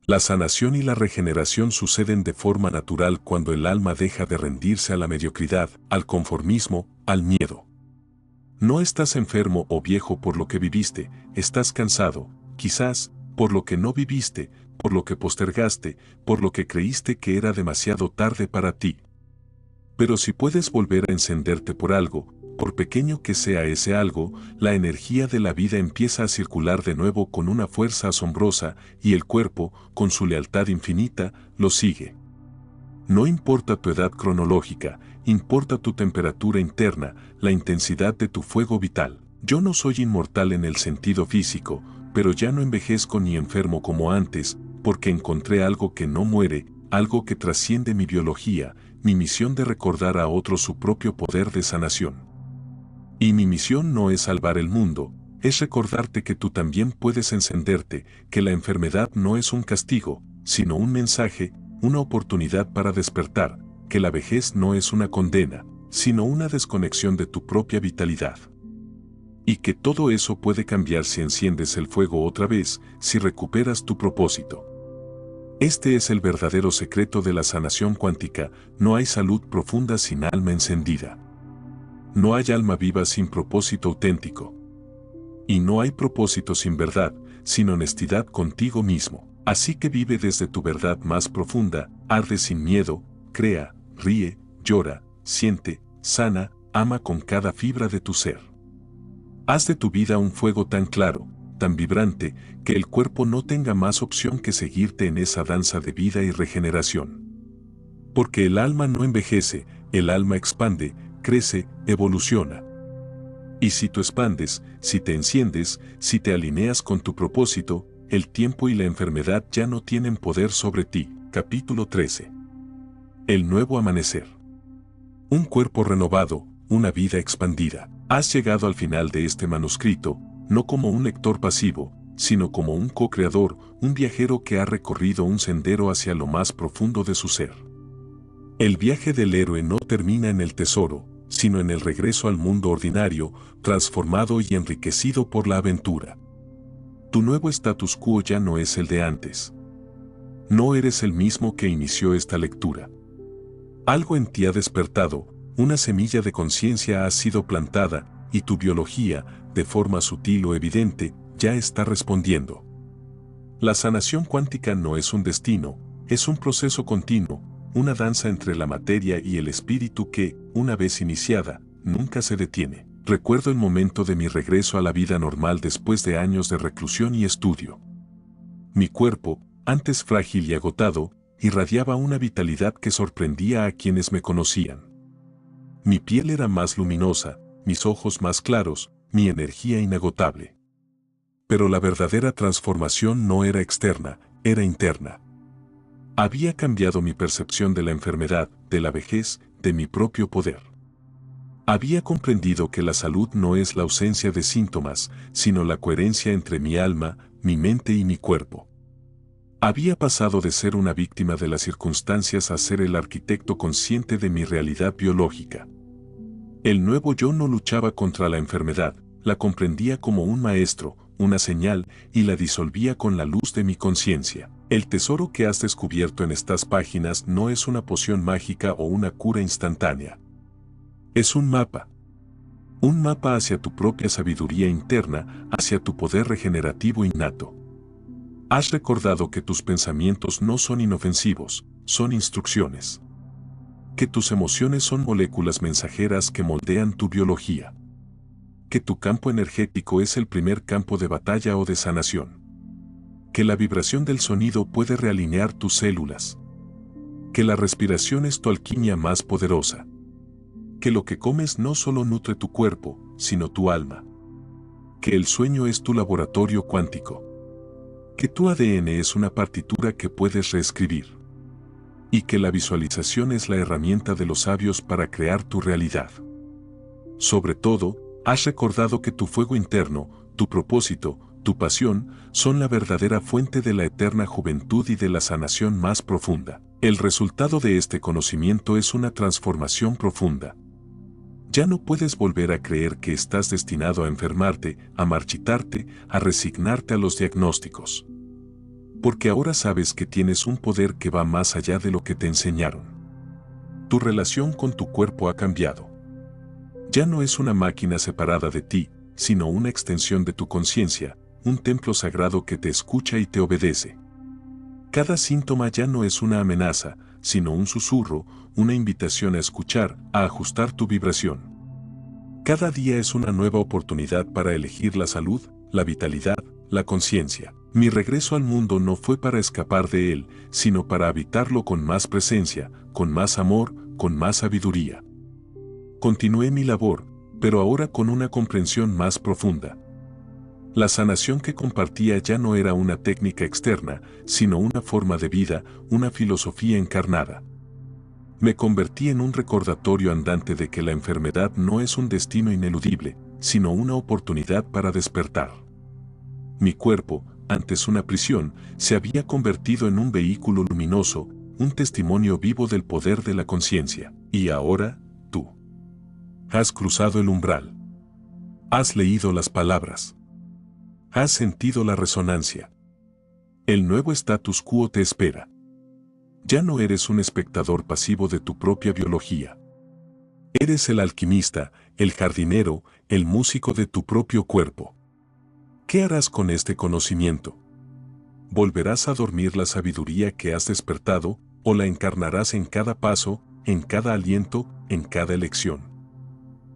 La sanación y la regeneración suceden de forma natural cuando el alma deja de rendirse a la mediocridad, al conformismo, al miedo. No estás enfermo o viejo por lo que viviste, estás cansado, quizás, por lo que no viviste, por lo que postergaste, por lo que creíste que era demasiado tarde para ti. Pero si puedes volver a encenderte por algo, por pequeño que sea ese algo, la energía de la vida empieza a circular de nuevo con una fuerza asombrosa y el cuerpo, con su lealtad infinita, lo sigue. No importa tu edad cronológica, importa tu temperatura interna, la intensidad de tu fuego vital. Yo no soy inmortal en el sentido físico, pero ya no envejezco ni enfermo como antes, porque encontré algo que no muere, algo que trasciende mi biología, mi misión de recordar a otros su propio poder de sanación. Y mi misión no es salvar el mundo, es recordarte que tú también puedes encenderte, que la enfermedad no es un castigo, sino un mensaje, una oportunidad para despertar, que la vejez no es una condena, sino una desconexión de tu propia vitalidad. Y que todo eso puede cambiar si enciendes el fuego otra vez, si recuperas tu propósito. Este es el verdadero secreto de la sanación cuántica, no hay salud profunda sin alma encendida. No hay alma viva sin propósito auténtico. Y no hay propósito sin verdad, sin honestidad contigo mismo. Así que vive desde tu verdad más profunda, arde sin miedo, crea, ríe, llora, siente, sana, ama con cada fibra de tu ser. Haz de tu vida un fuego tan claro, tan vibrante, que el cuerpo no tenga más opción que seguirte en esa danza de vida y regeneración. Porque el alma no envejece, el alma expande, crece, evoluciona. Y si tú expandes, si te enciendes, si te alineas con tu propósito, el tiempo y la enfermedad ya no tienen poder sobre ti. Capítulo 13. El nuevo amanecer. Un cuerpo renovado, una vida expandida. Has llegado al final de este manuscrito, no como un lector pasivo, sino como un co-creador, un viajero que ha recorrido un sendero hacia lo más profundo de su ser. El viaje del héroe no termina en el tesoro, sino en el regreso al mundo ordinario, transformado y enriquecido por la aventura. Tu nuevo status quo ya no es el de antes. No eres el mismo que inició esta lectura. Algo en ti ha despertado, una semilla de conciencia ha sido plantada, y tu biología, de forma sutil o evidente, ya está respondiendo. La sanación cuántica no es un destino, es un proceso continuo, una danza entre la materia y el espíritu que, una vez iniciada, nunca se detiene. Recuerdo el momento de mi regreso a la vida normal después de años de reclusión y estudio. Mi cuerpo, antes frágil y agotado, irradiaba una vitalidad que sorprendía a quienes me conocían. Mi piel era más luminosa, mis ojos más claros, mi energía inagotable. Pero la verdadera transformación no era externa, era interna. Había cambiado mi percepción de la enfermedad, de la vejez, de mi propio poder. Había comprendido que la salud no es la ausencia de síntomas, sino la coherencia entre mi alma, mi mente y mi cuerpo. Había pasado de ser una víctima de las circunstancias a ser el arquitecto consciente de mi realidad biológica. El nuevo yo no luchaba contra la enfermedad, la comprendía como un maestro, una señal, y la disolvía con la luz de mi conciencia. El tesoro que has descubierto en estas páginas no es una poción mágica o una cura instantánea. Es un mapa hacia tu propia sabiduría interna, hacia tu poder regenerativo innato. Has recordado que tus pensamientos no son inofensivos, son instrucciones. Que tus emociones son moléculas mensajeras que moldean tu biología. Que tu campo energético es el primer campo de batalla o de sanación. Que la vibración del sonido puede realinear tus células. Que la respiración es tu alquimia más poderosa. Que lo que comes no solo nutre tu cuerpo, sino tu alma. Que el sueño es tu laboratorio cuántico. Que tu ADN es una partitura que puedes reescribir. Y que la visualización es la herramienta de los sabios para crear tu realidad. Sobre todo, has recordado que tu fuego interno, tu propósito, tu pasión, son la verdadera fuente de la eterna juventud y de la sanación más profunda. El resultado de este conocimiento es una transformación profunda. Ya no puedes volver a creer que estás destinado a enfermarte, a marchitarte, a resignarte a los diagnósticos. Porque ahora sabes que tienes un poder que va más allá de lo que te enseñaron. Tu relación con tu cuerpo ha cambiado. Ya no es una máquina separada de ti, sino una extensión de tu conciencia, un templo sagrado que te escucha y te obedece. Cada síntoma ya no es una amenaza, sino un susurro, una invitación a escuchar, a ajustar tu vibración. Cada día es una nueva oportunidad para elegir la salud, la vitalidad, la conciencia. Mi regreso al mundo no fue para escapar de él, sino para habitarlo con más presencia, con más amor, con más sabiduría. Continué mi labor, pero ahora con una comprensión más profunda. La sanación que compartía ya no era una técnica externa, sino una forma de vida, una filosofía encarnada. Me convertí en un recordatorio andante de que la enfermedad no es un destino ineludible, sino una oportunidad para despertar. Mi cuerpo, antes una prisión, se había convertido en un vehículo luminoso, un testimonio vivo del poder de la conciencia. Y ahora, tú. Has cruzado el umbral. Has leído las palabras. Has sentido la resonancia. El nuevo status quo te espera. Ya no eres un espectador pasivo de tu propia biología. Eres el alquimista, el jardinero, el músico de tu propio cuerpo. ¿Qué harás con este conocimiento? ¿Volverás a dormir la sabiduría que has despertado o la encarnarás en cada paso, en cada aliento, en cada elección?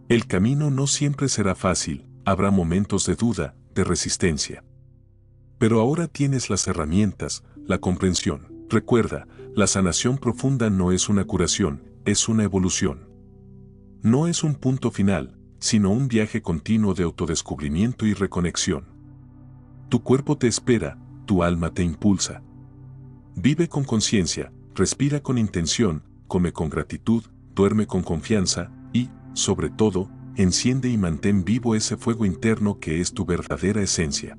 El camino no siempre será fácil, habrá momentos de duda, de resistencia. Pero ahora tienes las herramientas, la comprensión. Recuerda, la sanación profunda no es una curación, es una evolución. No es un punto final, sino un viaje continuo de autodescubrimiento y reconexión. Tu cuerpo te espera, tu alma te impulsa. Vive con conciencia, respira con intención, come con gratitud, duerme con confianza y, sobre todo, enciende y mantén vivo ese fuego interno que es tu verdadera esencia.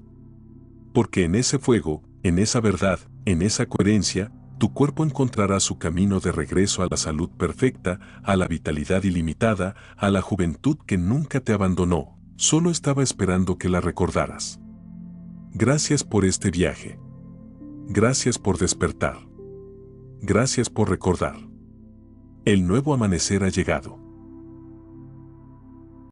Porque en ese fuego, en esa verdad, en esa coherencia, tu cuerpo encontrará su camino de regreso a la salud perfecta, a la vitalidad ilimitada, a la juventud que nunca te abandonó, solo estaba esperando que la recordaras. Gracias por este viaje. Gracias por despertar. Gracias por recordar. El nuevo amanecer ha llegado.